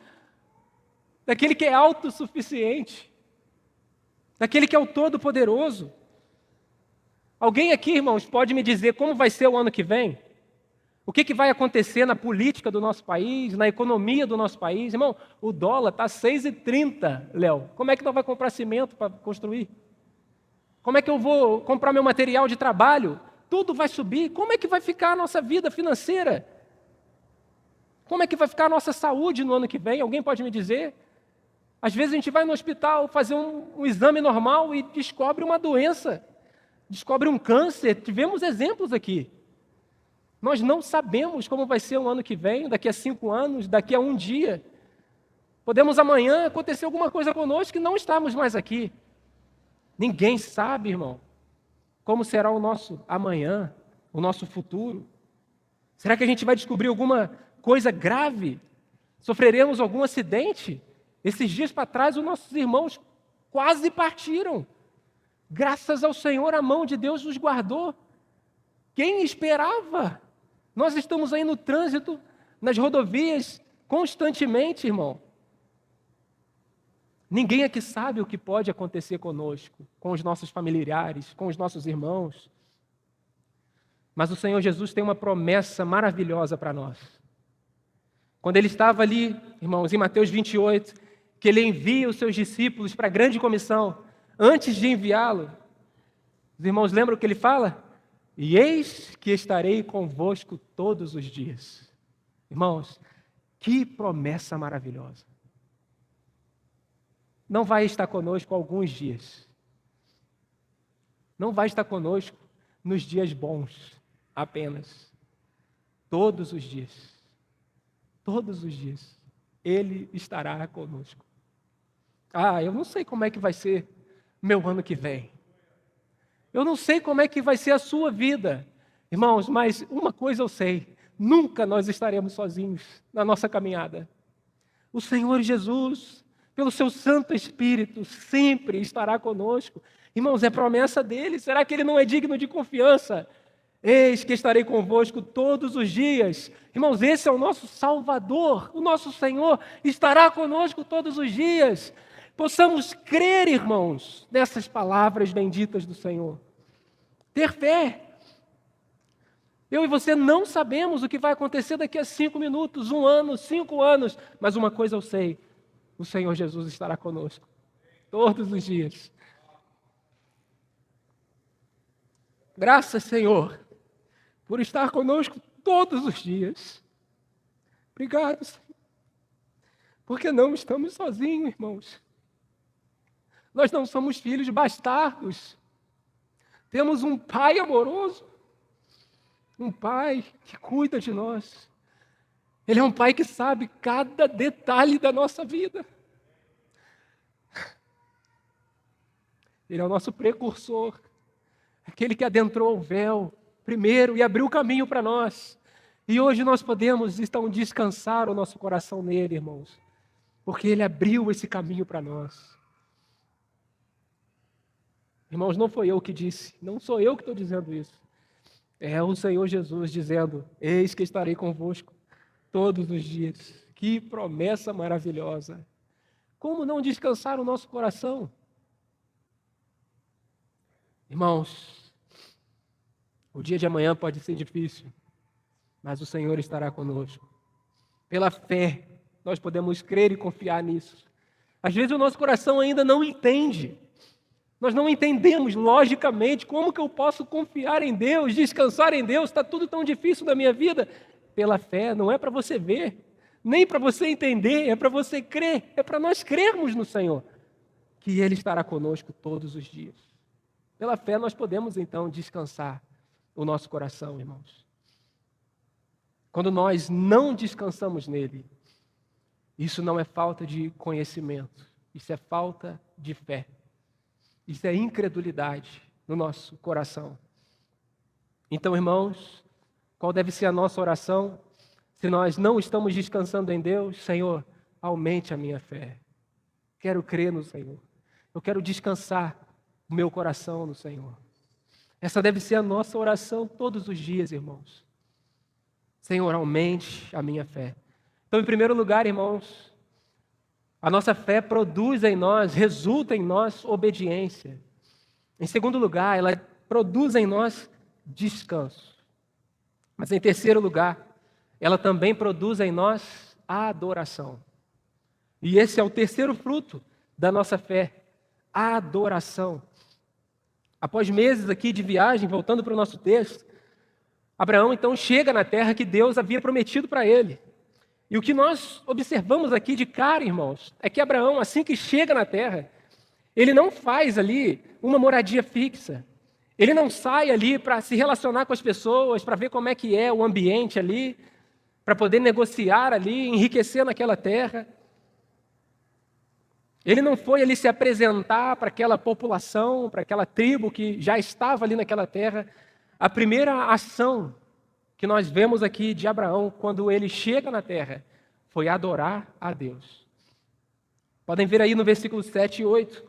daquele que é autossuficiente, daquele que é o Todo-Poderoso. Alguém aqui, irmãos, pode me dizer como vai ser o ano que vem? O que vai acontecer na política do nosso país, na economia do nosso país? Irmão, o dólar está 6,30, Léo. Como é que nós vamos comprar cimento para construir? Como é que eu vou comprar meu material de trabalho? Tudo vai subir. Como é que vai ficar a nossa vida financeira? Como é que vai ficar a nossa saúde no ano que vem? Alguém pode me dizer? Às vezes a gente vai no hospital fazer um exame normal e descobre uma doença, descobre um câncer. Tivemos exemplos aqui. Nós não sabemos como vai ser o ano que vem, daqui a 5 anos, daqui a um dia. Podemos amanhã acontecer alguma coisa conosco e não estarmos mais aqui. Ninguém sabe, irmão, como será o nosso amanhã, o nosso futuro. Será que a gente vai descobrir alguma coisa grave? Sofreremos algum acidente? Esses dias para trás, os nossos irmãos quase partiram. Graças ao Senhor, a mão de Deus nos guardou. Quem esperava? Nós estamos aí no trânsito, nas rodovias, constantemente, irmão. Ninguém aqui sabe o que pode acontecer conosco, com os nossos familiares, com os nossos irmãos. Mas o Senhor Jesus tem uma promessa maravilhosa para nós. Quando ele estava ali, irmãos, em Mateus 28, que ele envia os seus discípulos para a grande comissão, antes de enviá-lo, os irmãos lembram o que ele fala? E eis que estarei convosco todos os dias. Irmãos, que promessa maravilhosa. Não vai estar conosco alguns dias. Não vai estar conosco nos dias bons apenas. Todos os dias. Todos os dias. Ele estará conosco. Eu não sei como é que vai ser meu ano que vem. Eu não sei como é que vai ser a sua vida. Irmãos, mas uma coisa eu sei. Nunca nós estaremos sozinhos na nossa caminhada. O Senhor Jesus, pelo seu Santo Espírito, sempre estará conosco. Irmãos, é promessa dele. Será que ele não é digno de confiança? Eis que estarei convosco todos os dias. Irmãos, esse é o nosso Salvador. O nosso Senhor estará conosco todos os dias. Possamos crer, irmãos, nessas palavras benditas do Senhor. Ter fé. Eu e você não sabemos o que vai acontecer daqui a 5 minutos, 1 ano, 5 anos. Mas uma coisa eu sei. O Senhor Jesus estará conosco todos os dias. Graças, Senhor, por estar conosco todos os dias. Obrigado, Senhor. Porque não estamos sozinhos, irmãos. Nós não somos filhos bastardos. Temos um Pai amoroso. Um Pai que cuida de nós. Ele é um Pai que sabe cada detalhe da nossa vida. Ele é o nosso precursor. Aquele que adentrou o véu primeiro e abriu o caminho para nós. E hoje nós podemos então descansar o nosso coração nele, irmãos. Porque ele abriu esse caminho para nós. Irmãos, não foi eu que disse, não sou eu que estou dizendo isso. É o Senhor Jesus dizendo, eis que estarei convosco todos os dias. Que promessa maravilhosa. Como não descansar o nosso coração? Irmãos, o dia de amanhã pode ser difícil, mas o Senhor estará conosco. Pela fé, nós podemos crer e confiar nisso. Às vezes o nosso coração ainda não entende. Nós não entendemos logicamente como que eu posso confiar em Deus, descansar em Deus, está tudo tão difícil na minha vida. Pela fé, não é para você ver, nem para você entender, é para você crer, é para nós crermos no Senhor, que Ele estará conosco todos os dias. Pela fé nós podemos então descansar o nosso coração, irmãos. Quando nós não descansamos nele, isso não é falta de conhecimento, isso é falta de fé. Isso é incredulidade no nosso coração. Então, irmãos, qual deve ser a nossa oração? Se nós não estamos descansando em Deus, Senhor, aumente a minha fé. Quero crer no Senhor. Eu quero descansar o meu coração no Senhor. Essa deve ser a nossa oração todos os dias, irmãos. Senhor, aumente a minha fé. Então, em primeiro lugar, irmãos, a nossa fé produz em nós, resulta em nós obediência. Em segundo lugar, ela produz em nós descanso. Mas em terceiro lugar, ela também produz em nós a adoração. E esse é o terceiro fruto da nossa fé, a adoração. Após meses aqui de viagem, voltando para o nosso texto, Abraão então chega na terra que Deus havia prometido para ele. E o que nós observamos aqui de cara, irmãos, é que Abraão, assim que chega na terra, ele não faz ali uma moradia fixa. Ele não sai ali para se relacionar com as pessoas, para ver como é que é o ambiente ali, para poder negociar ali, enriquecer naquela terra. Ele não foi ali se apresentar para aquela população, para aquela tribo que já estava ali naquela terra. A primeira ação que nós vemos aqui de Abraão, quando ele chega na terra, foi adorar a Deus. Podem ver aí no versículo 7 e 8.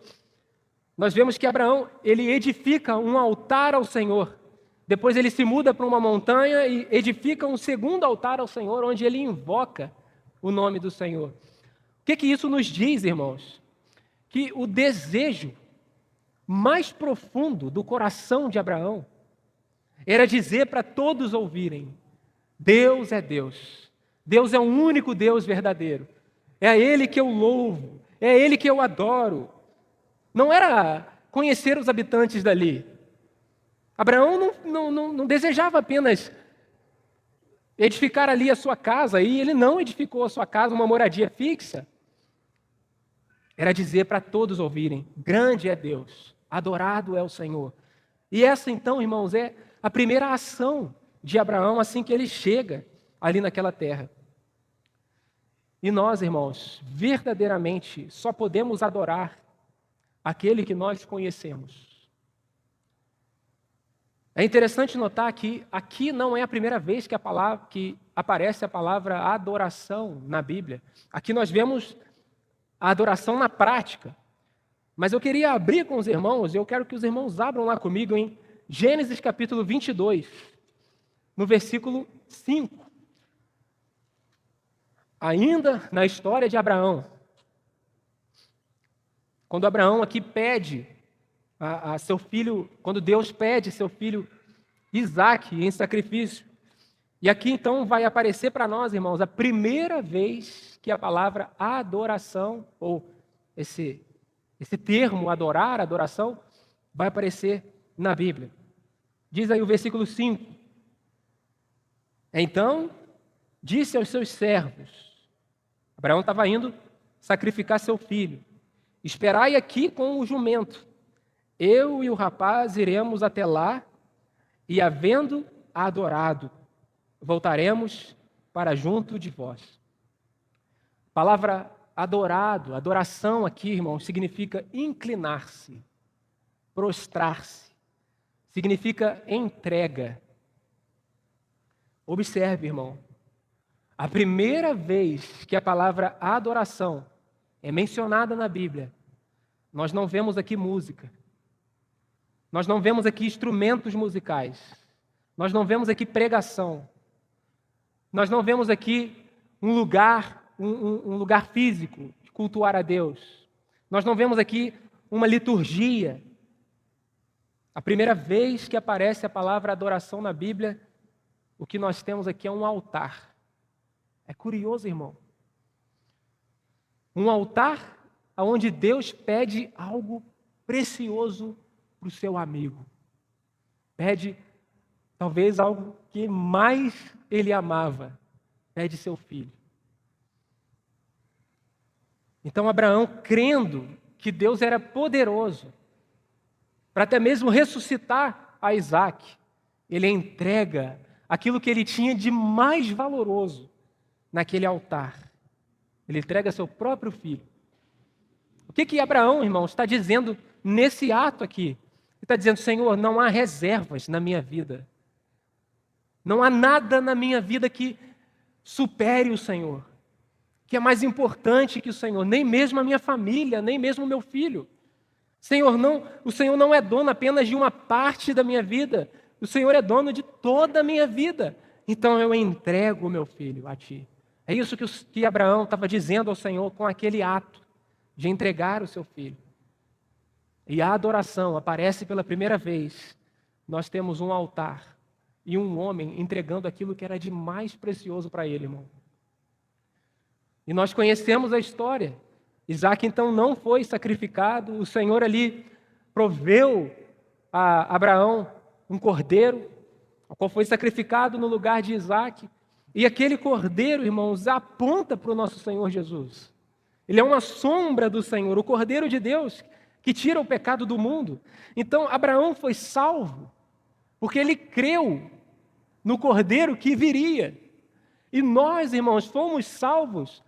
Nós vemos que Abraão, ele edifica um altar ao Senhor. Depois ele se muda para uma montanha e edifica um segundo altar ao Senhor, onde ele invoca o nome do Senhor. O que isso nos diz, irmãos? Que o desejo mais profundo do coração de Abraão era dizer para todos ouvirem: Deus é Deus, Deus é o único Deus verdadeiro. É a Ele que eu louvo, é a Ele que eu adoro. Não era conhecer os habitantes dali. Abraão não desejava apenas edificar ali a sua casa, e ele não edificou a sua casa, uma moradia fixa. Era dizer para todos ouvirem: grande é Deus, adorado é o Senhor. E essa então, irmãos, é a primeira ação de Abraão assim que ele chega ali naquela terra. E nós, irmãos, verdadeiramente só podemos adorar aquele que nós conhecemos. É interessante notar que aqui não é a primeira vez que aparece a palavra adoração na Bíblia. Aqui nós vemos a adoração na prática. Mas eu queria abrir com os irmãos, e eu quero que os irmãos abram lá comigo em Gênesis capítulo 22, no versículo 5. Ainda na história de Abraão, quando Abraão aqui pede a seu filho, quando Deus pede seu filho Isaque em sacrifício. E aqui então vai aparecer para nós, irmãos, a primeira vez que a palavra adoração, ou esse termo adorar, adoração, vai aparecer na Bíblia. Diz aí o versículo 5. Então, disse aos seus servos, Abraão estava indo sacrificar seu filho: esperai aqui com o jumento, eu e o rapaz iremos até lá, e havendo adorado, voltaremos para junto de vós. A palavra adorado, adoração aqui, irmão, significa inclinar-se, prostrar-se, significa entrega. Observe, irmão, a primeira vez que a palavra adoração é mencionada na Bíblia, nós não vemos aqui música, nós não vemos aqui instrumentos musicais, nós não vemos aqui pregação, nós não vemos aqui um lugar físico de cultuar a Deus, nós não vemos aqui uma liturgia. A primeira vez que aparece a palavra adoração na Bíblia, o que nós temos aqui é um altar. É curioso, irmão. Um altar onde Deus pede algo precioso para o seu amigo. Pede talvez algo que mais ele amava. Pede seu filho. Então Abraão, crendo que Deus era poderoso para até mesmo ressuscitar a Isaque, ele entrega aquilo que ele tinha de mais valoroso naquele altar. Ele entrega seu próprio filho. O que Abraão, irmão, está dizendo nesse ato aqui? Ele está dizendo: Senhor, não há reservas na minha vida. Não há nada na minha vida que supere o Senhor, que é mais importante que o Senhor, nem mesmo a minha família, nem mesmo o meu filho. Senhor, o Senhor não é dono apenas de uma parte da minha vida, o Senhor é dono de toda a minha vida. Então eu entrego o meu filho a Ti. É isso que Abraão estava dizendo ao Senhor com aquele ato de entregar o seu filho. E a adoração aparece pela primeira vez. Nós temos um altar e um homem entregando aquilo que era de mais precioso para ele, irmão. E nós conhecemos a história. Isaque então não foi sacrificado, o Senhor ali proveu a Abraão um cordeiro, o qual foi sacrificado no lugar de Isaque. E aquele cordeiro, irmãos, aponta para o nosso Senhor Jesus. Ele é uma sombra do Senhor, o Cordeiro de Deus, que tira o pecado do mundo. Então Abraão foi salvo, porque ele creu no Cordeiro que viria. E nós, irmãos, fomos salvos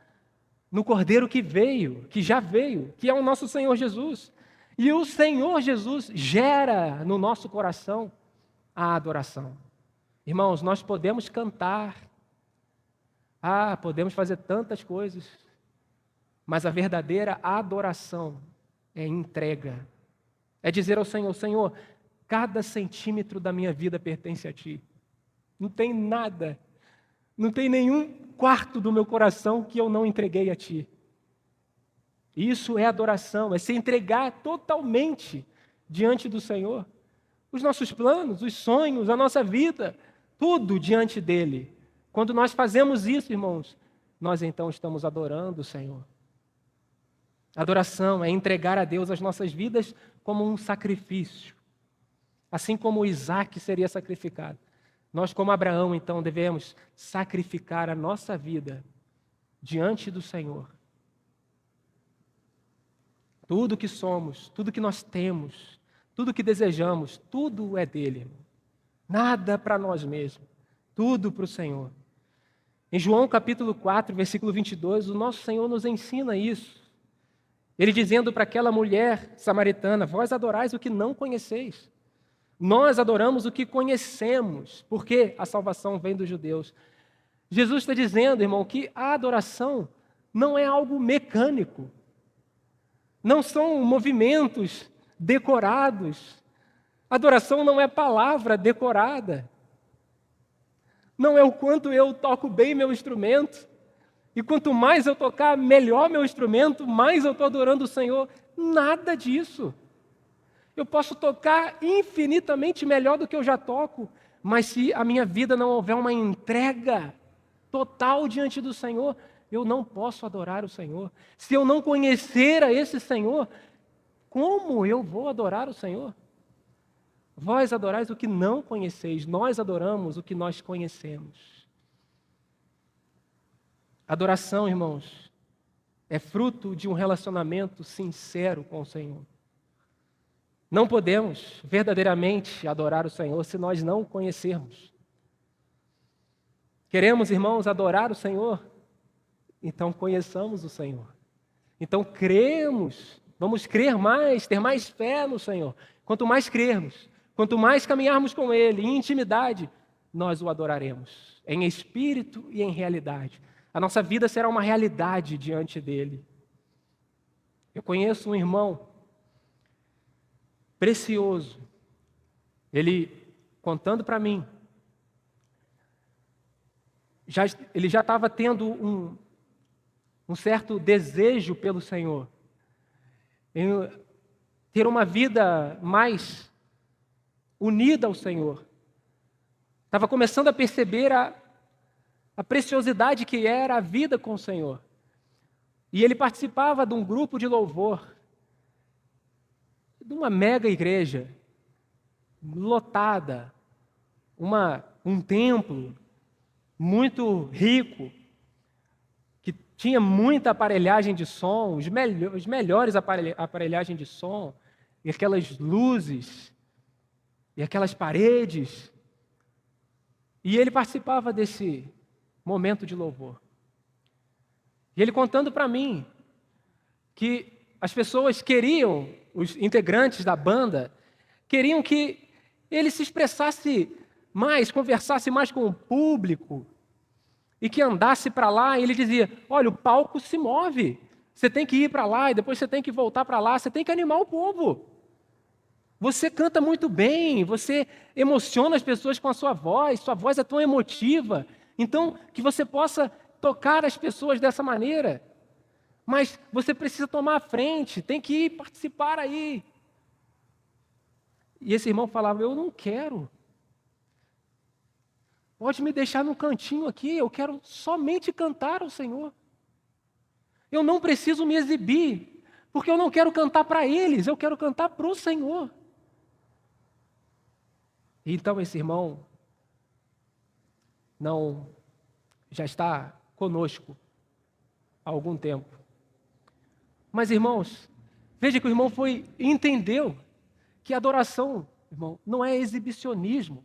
no Cordeiro que veio, que já veio, que é o nosso Senhor Jesus. E o Senhor Jesus gera no nosso coração a adoração. Irmãos, nós podemos cantar, podemos fazer tantas coisas, mas a verdadeira adoração é entrega. É dizer ao Senhor: Senhor, cada centímetro da minha vida pertence a Ti. Não tem nada, não tem nenhum quarto do meu coração que eu não entreguei a Ti. Isso é adoração, é se entregar totalmente diante do Senhor. Os nossos planos, os sonhos, a nossa vida, tudo diante dEle. Quando nós fazemos isso, irmãos, nós então estamos adorando o Senhor. Adoração é entregar a Deus as nossas vidas como um sacrifício. Assim como Isaac seria sacrificado. Nós, como Abraão, então, devemos sacrificar a nossa vida diante do Senhor. Tudo que somos, tudo que nós temos, tudo que desejamos, tudo é dele. Nada para nós mesmos, tudo para o Senhor. Em João capítulo 4, versículo 22, o nosso Senhor nos ensina isso. Ele dizendo para aquela mulher samaritana: vós adorais o que não conheceis. Nós adoramos o que conhecemos, porque a salvação vem dos judeus. Jesus está dizendo, irmão, que a adoração não é algo mecânico. Não são movimentos decorados. Adoração não é palavra decorada. Não é o quanto eu toco bem meu instrumento. E quanto mais eu tocar melhor meu instrumento, mais eu estou adorando o Senhor. Nada disso. Eu posso tocar infinitamente melhor do que eu já toco, mas se a minha vida não houver uma entrega total diante do Senhor, eu não posso adorar o Senhor. Se eu não conhecer a esse Senhor, como eu vou adorar o Senhor? Vós adorais o que não conheceis, nós adoramos o que nós conhecemos. Adoração, irmãos, é fruto de um relacionamento sincero com o Senhor. Não podemos verdadeiramente adorar o Senhor se nós não o conhecermos. Queremos, irmãos, adorar o Senhor? Então conheçamos o Senhor. Então cremos, vamos crer mais, ter mais fé no Senhor. Quanto mais crermos, quanto mais caminharmos com Ele em intimidade, nós o adoraremos, em espírito e em realidade. A nossa vida será uma realidade diante dEle. Eu conheço um irmão precioso. Ele, contando para mim, ele já estava tendo um certo desejo pelo Senhor, em ter uma vida mais unida ao Senhor. Estava começando a perceber a preciosidade que era a vida com o Senhor. E ele participava de um grupo de louvor, de uma mega igreja, lotada, um templo muito rico, que tinha muita aparelhagem de som, os melhores aparelhagem de som, e aquelas luzes, e aquelas paredes. E ele participava desse momento de louvor. E ele contando para mim que as pessoas queriam, os integrantes da banda, queriam que ele se expressasse mais, conversasse mais com o público, e que andasse para lá, e ele dizia: olha, o palco se move, você tem que ir para lá, e depois você tem que voltar para lá, você tem que animar o povo. Você canta muito bem, você emociona as pessoas com a sua voz é tão emotiva, então que você possa tocar as pessoas dessa maneira. Mas você precisa tomar a frente, tem que ir participar aí. E esse irmão falava: eu não quero. Pode me deixar no cantinho aqui, eu quero somente cantar ao Senhor. Eu não preciso me exibir, porque eu não quero cantar para eles, eu quero cantar para o Senhor. Então esse irmão já está conosco há algum tempo. Mas, irmãos, veja que o irmão entendeu que adoração, irmão, não é exibicionismo.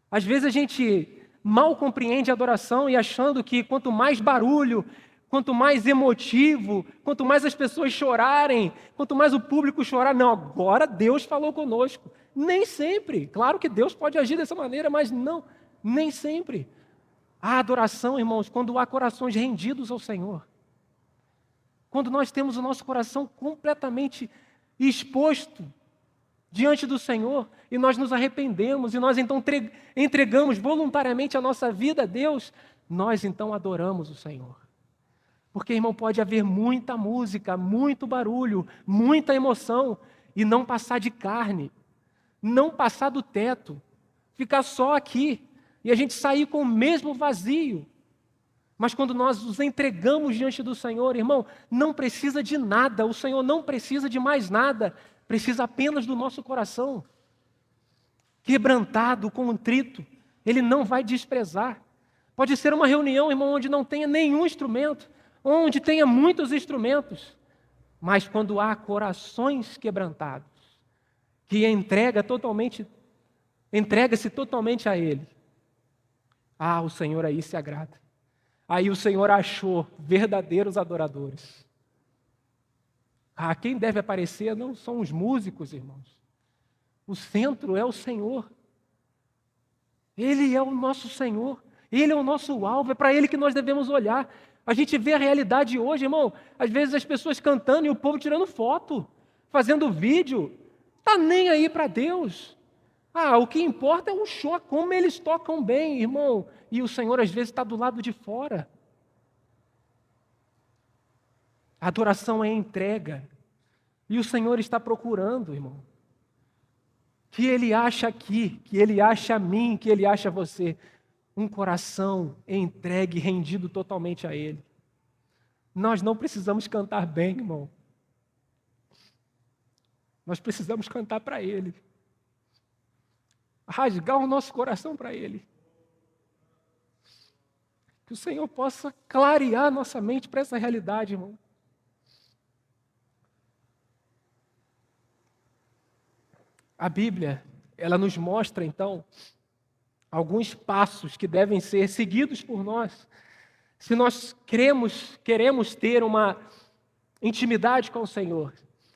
Às vezes a gente mal compreende a adoração e achando que quanto mais barulho, quanto mais emotivo, quanto mais as pessoas chorarem, quanto mais o público chorar, não, agora Deus falou conosco. Nem sempre. Claro que Deus pode agir dessa maneira, mas não, nem sempre. A adoração, irmãos, quando há corações rendidos ao Senhor. Quando nós temos o nosso coração completamente exposto diante do Senhor e nós nos arrependemos e nós então entregamos voluntariamente a nossa vida a Deus, nós então adoramos o Senhor. Porque, irmão, pode haver muita música, muito barulho, muita emoção e não passar de carne, não passar do teto, ficar só aqui. e a gente sair com o mesmo vazio. Mas quando nós nos entregamos diante do Senhor, irmão, não precisa de nada, o Senhor não precisa de mais nada, precisa apenas do nosso coração. Quebrantado, contrito, Ele não vai desprezar. Pode ser uma reunião, irmão, onde não tenha nenhum instrumento, onde tenha muitos instrumentos, mas quando há corações quebrantados, que entrega-se totalmente a Ele, o Senhor aí se agrada. Aí o Senhor achou verdadeiros adoradores. Quem deve aparecer não são os músicos, irmãos. O centro é o Senhor. Ele é o nosso Senhor. Ele é o nosso alvo. É para Ele que nós devemos olhar. A gente vê a realidade hoje, irmão. Às vezes as pessoas cantando e o povo tirando foto, fazendo vídeo. Está nem aí para Deus. O que importa é o show, como eles tocam bem, irmão. E o Senhor às vezes está do lado de fora. A adoração é entrega. E o Senhor está procurando, irmão. Que Ele acha aqui, que Ele acha a mim, que Ele acha você. Um coração entregue, rendido totalmente a Ele. Nós não precisamos cantar bem, irmão. Nós precisamos cantar para Ele. Rasgar o nosso coração para Ele. Que o Senhor possa clarear nossa mente para essa realidade, irmão. A Bíblia, ela nos mostra, então, alguns passos que devem ser seguidos por nós. Se nós queremos ter uma intimidade com o Senhor,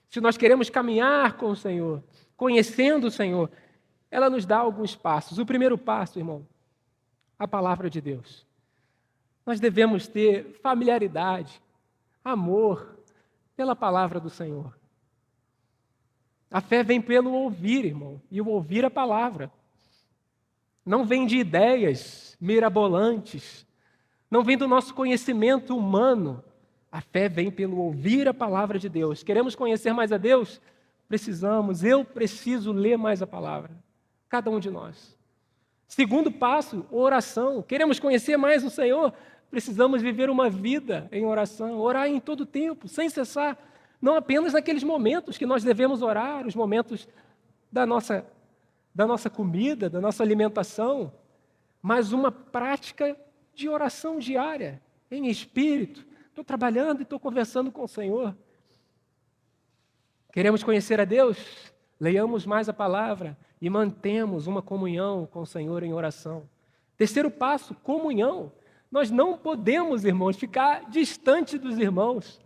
se nós queremos caminhar com o Senhor, conhecendo o Senhor, ela nos dá alguns passos. O primeiro passo, irmão, a palavra de Deus. Nós devemos ter familiaridade, amor pela palavra do Senhor. A fé vem pelo ouvir, irmão, e o ouvir a palavra. Não vem de ideias mirabolantes, não vem do nosso conhecimento humano. A fé vem pelo ouvir a palavra de Deus. Queremos conhecer mais a Deus? Eu preciso ler mais a palavra. Cada um de nós. Segundo passo, oração. Queremos conhecer mais o Senhor? Precisamos viver uma vida em oração, orar em todo tempo, sem cessar. Não apenas naqueles momentos que nós devemos orar, os momentos da nossa comida, da nossa alimentação, mas uma prática de oração diária, em espírito. Estou trabalhando e estou conversando com o Senhor. Queremos conhecer a Deus? Leiamos mais a palavra e mantemos uma comunhão com o Senhor em oração. Terceiro passo, comunhão. Nós não podemos, irmãos, ficar distante dos irmãos.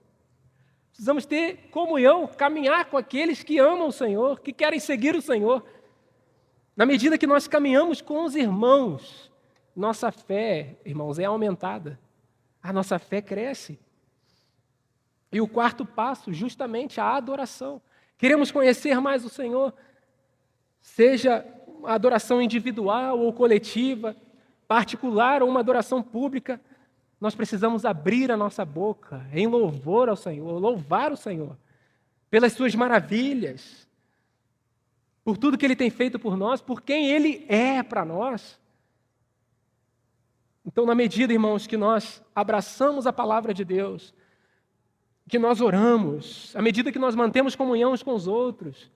Precisamos ter comunhão, caminhar com aqueles que amam o Senhor, que querem seguir o Senhor. Na medida que nós caminhamos com os irmãos, nossa fé, irmãos, é aumentada. A nossa fé cresce. E o quarto passo, justamente a adoração. Queremos conhecer mais o Senhor, seja a adoração individual ou coletiva, particular ou uma adoração pública, nós precisamos abrir a nossa boca em louvor ao Senhor, louvar o Senhor, pelas suas maravilhas, por tudo que Ele tem feito por nós, por quem Ele é para nós. Então, na medida, irmãos, que nós abraçamos a palavra de Deus, que nós oramos, à medida que nós mantemos comunhão uns com os outros,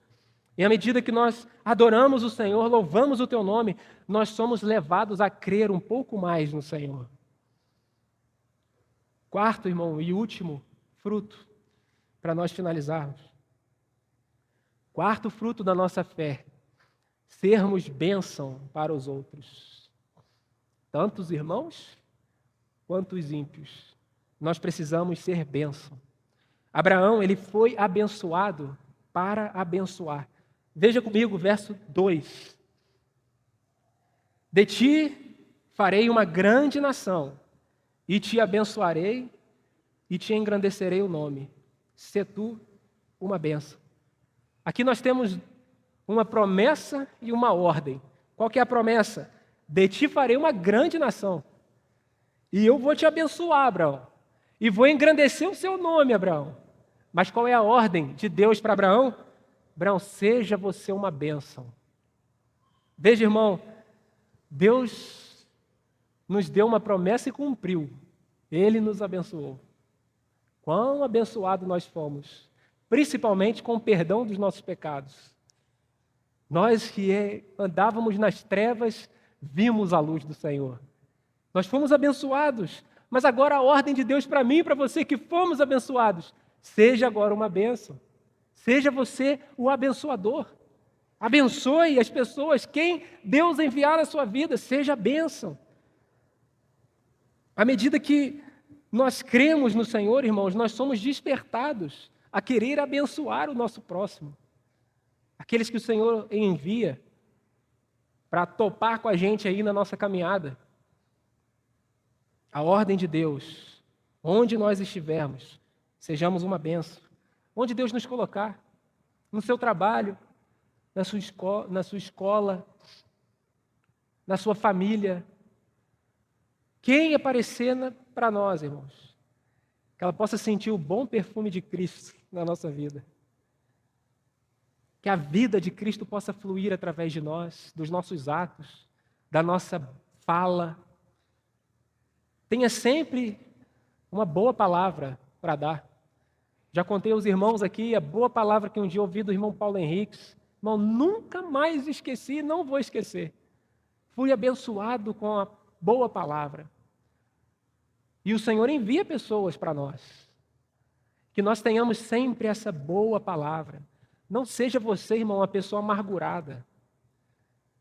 e à medida que nós adoramos o Senhor, louvamos o Teu nome, nós somos levados a crer um pouco mais no Senhor. Quarto, irmão, e último fruto, para nós finalizarmos. Quarto fruto da nossa fé, sermos bênção para os outros. Tanto os irmãos quanto os ímpios. Nós precisamos ser bênção. Abraão, ele foi abençoado para abençoar. Veja comigo o verso 2. De ti farei uma grande nação, e te abençoarei, e te engrandecerei o nome. Se tu uma bênção. Aqui nós temos uma promessa e uma ordem. Qual que é a promessa? De ti farei uma grande nação. E eu vou te abençoar, Abraão. E vou engrandecer o seu nome, Abraão. Mas qual é a ordem de Deus para Abraão? Abraão, seja você uma bênção. Veja, irmão, Deus nos deu uma promessa e cumpriu. Ele nos abençoou. Quão abençoados nós fomos, principalmente com o perdão dos nossos pecados. Nós que andávamos nas trevas, vimos a luz do Senhor. Nós fomos abençoados, mas agora a ordem de Deus para mim e para você que fomos abençoados, seja agora uma bênção. Seja você o abençoador. Abençoe as pessoas, quem Deus enviar na sua vida, seja a bênção. À medida que nós cremos no Senhor, irmãos, nós somos despertados a querer abençoar o nosso próximo. Aqueles que o Senhor envia para topar com a gente aí na nossa caminhada. A ordem de Deus, onde nós estivermos, sejamos uma bênção. Onde Deus nos colocar, no seu trabalho, na sua escola, na sua família. Quem aparecer para nós, irmãos, que ela possa sentir o bom perfume de Cristo na nossa vida. Que a vida de Cristo possa fluir através de nós, dos nossos atos, da nossa fala. Tenha sempre uma boa palavra para dar. Já contei aos irmãos aqui a boa palavra que um dia ouvi do irmão Paulo Henriques. Irmão, nunca mais esqueci, não vou esquecer. Fui abençoado com a boa palavra. E o Senhor envia pessoas para nós. Que nós tenhamos sempre essa boa palavra. Não seja você, irmão, uma pessoa amargurada,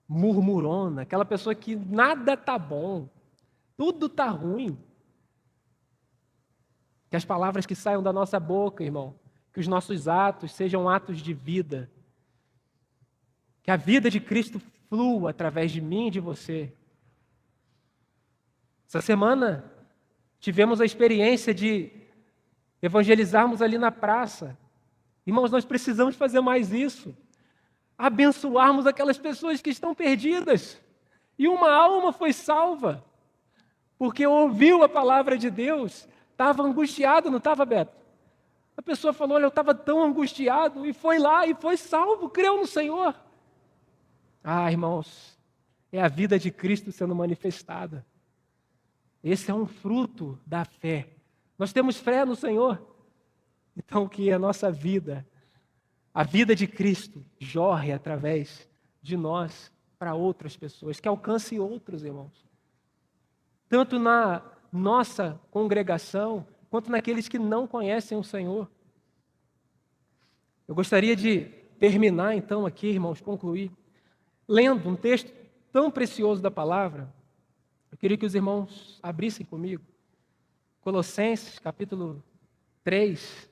murmurona, aquela pessoa que nada está bom, tudo está ruim. Que as palavras que saiam da nossa boca, irmão, que os nossos atos sejam atos de vida. Que a vida de Cristo flua através de mim e de você. Essa semana tivemos a experiência de evangelizarmos ali na praça. Irmãos, nós precisamos fazer mais isso. Abençoarmos aquelas pessoas que estão perdidas. E uma alma foi salva, porque ouviu a palavra de Deus. Estava angustiado, não estava, Beto? A pessoa falou, olha, eu estava tão angustiado, e foi lá, e foi salvo, creu no Senhor. Ah, irmãos, é a vida de Cristo sendo manifestada. Esse é um fruto da fé. Nós temos fé no Senhor. Então, que a nossa vida, a vida de Cristo, jorre através de nós para outras pessoas, que alcance outros, irmãos. Tanto na nossa congregação, quanto naqueles que não conhecem o Senhor. Eu gostaria de terminar, então, aqui, irmãos, concluir, lendo um texto tão precioso da palavra. Eu queria que os irmãos abrissem comigo. Colossenses, capítulo 3,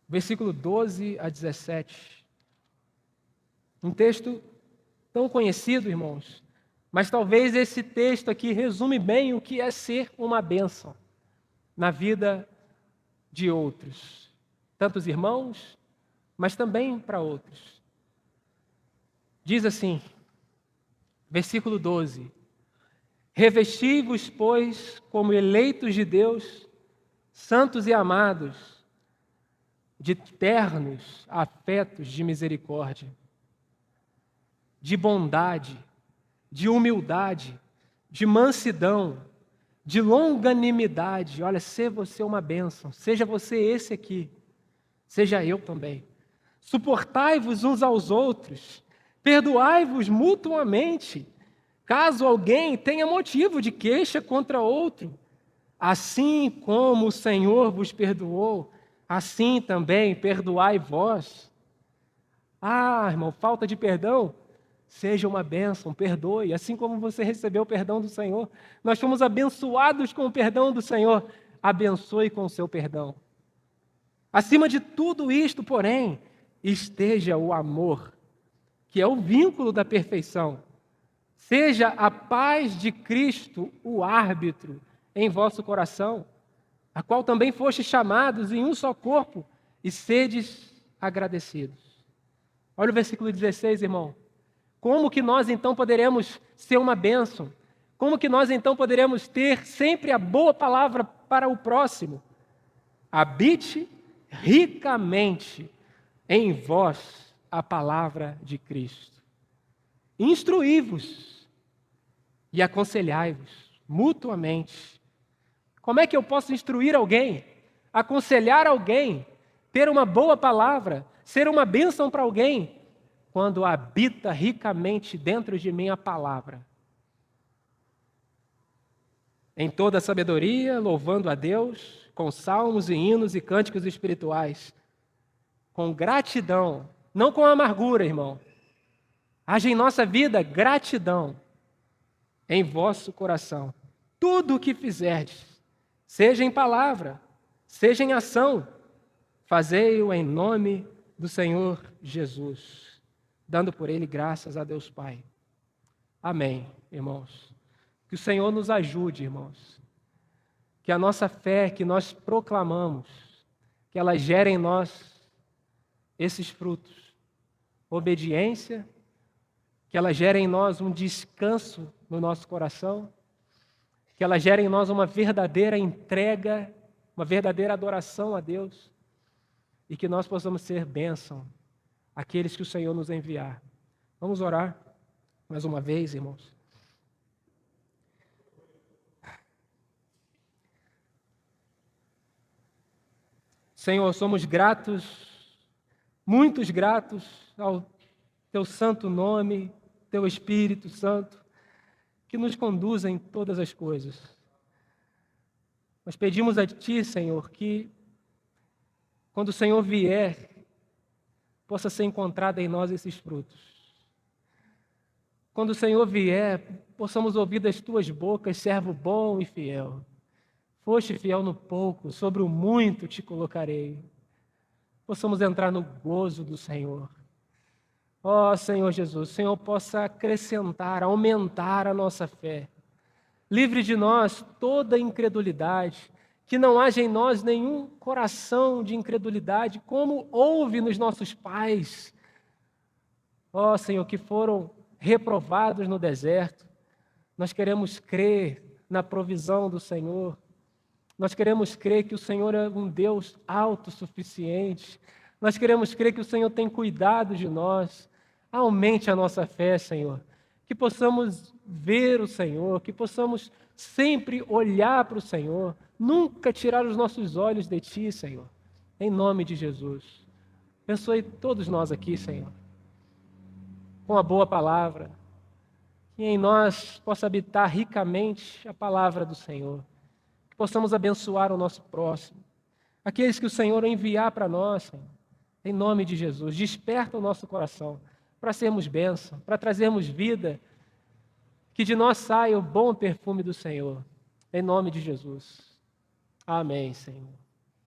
versículo 12 a 17. Um texto tão conhecido, irmãos, mas talvez esse texto aqui resume bem o que é ser uma bênção na vida de outros, tanto os irmãos, mas também para outros. Diz assim, versículo 12: Revesti-vos, pois, como eleitos de Deus, santos e amados, de ternos afetos de misericórdia, de bondade, de humildade, de mansidão, de longanimidade. Olha, seja você uma bênção, seja você esse aqui, seja eu também. Suportai-vos uns aos outros, perdoai-vos mutuamente, caso alguém tenha motivo de queixa contra outro. Assim como o Senhor vos perdoou, assim também perdoai vós. Ah, irmão, falta de perdão? Seja uma bênção, perdoe, assim como você recebeu o perdão do Senhor. Nós fomos abençoados com o perdão do Senhor. Abençoe com o seu perdão. Acima de tudo isto, porém, esteja o amor, que é o vínculo da perfeição. Seja a paz de Cristo o árbitro em vosso coração, a qual também fostes chamados em um só corpo, e sedes agradecidos. Olha o versículo 16, irmão. Como que nós então poderemos ser uma bênção? Como que nós então poderemos ter sempre a boa palavra para o próximo? Habite ricamente em vós a palavra de Cristo. Instruí-vos e aconselhai-vos mutuamente. Como é que eu posso instruir alguém, aconselhar alguém, ter uma boa palavra, ser uma bênção para alguém, quando habita ricamente dentro de mim a palavra? Em toda a sabedoria, louvando a Deus, com salmos e hinos e cânticos espirituais, com gratidão, não com amargura, irmão. Haja em nossa vida gratidão em vosso coração. Tudo o que fizerdes, seja em palavra, seja em ação, fazei-o em nome do Senhor Jesus, dando por ele graças a Deus Pai. Amém, irmãos. Que o Senhor nos ajude, irmãos. Que a nossa fé que nós proclamamos, que ela gere em nós esses frutos. Obediência, que ela gere em nós um descanso no nosso coração, que ela gere em nós uma verdadeira entrega, uma verdadeira adoração a Deus, e que nós possamos ser bênção àqueles que o Senhor nos enviar. Vamos orar mais uma vez, irmãos. Senhor, somos gratos, muitos gratos ao Teu santo nome, Teu Espírito Santo, que nos conduz em todas as coisas. Nós pedimos a Ti, Senhor, que quando o Senhor vier, possa ser encontrado em nós esses frutos. Quando o Senhor vier, possamos ouvir das Tuas bocas, servo bom e fiel. Foste fiel no pouco, sobre o muito te colocarei. Possamos entrar no gozo do Senhor. Ó Senhor Jesus, o Senhor possa acrescentar, aumentar a nossa fé. Livre de nós toda incredulidade, que não haja em nós nenhum coração de incredulidade, como houve nos nossos pais. Ó Senhor, que foram reprovados no deserto. Nós queremos crer na provisão do Senhor. Nós queremos crer que o Senhor é um Deus autossuficiente. Nós queremos crer que o Senhor tem cuidado de nós. Aumente a nossa fé, Senhor. Que possamos ver o Senhor, que possamos sempre olhar para o Senhor, nunca tirar os nossos olhos de Ti, Senhor. Em nome de Jesus. Abençoe todos nós aqui, Senhor, com a boa palavra. Que em nós possa habitar ricamente a palavra do Senhor. Que possamos abençoar o nosso próximo. Aqueles que o Senhor enviar para nós, Senhor. Em nome de Jesus. Desperta o nosso coração para sermos bênção, para trazermos vida, que de nós saia o bom perfume do Senhor. Em nome de Jesus. Amém, Senhor.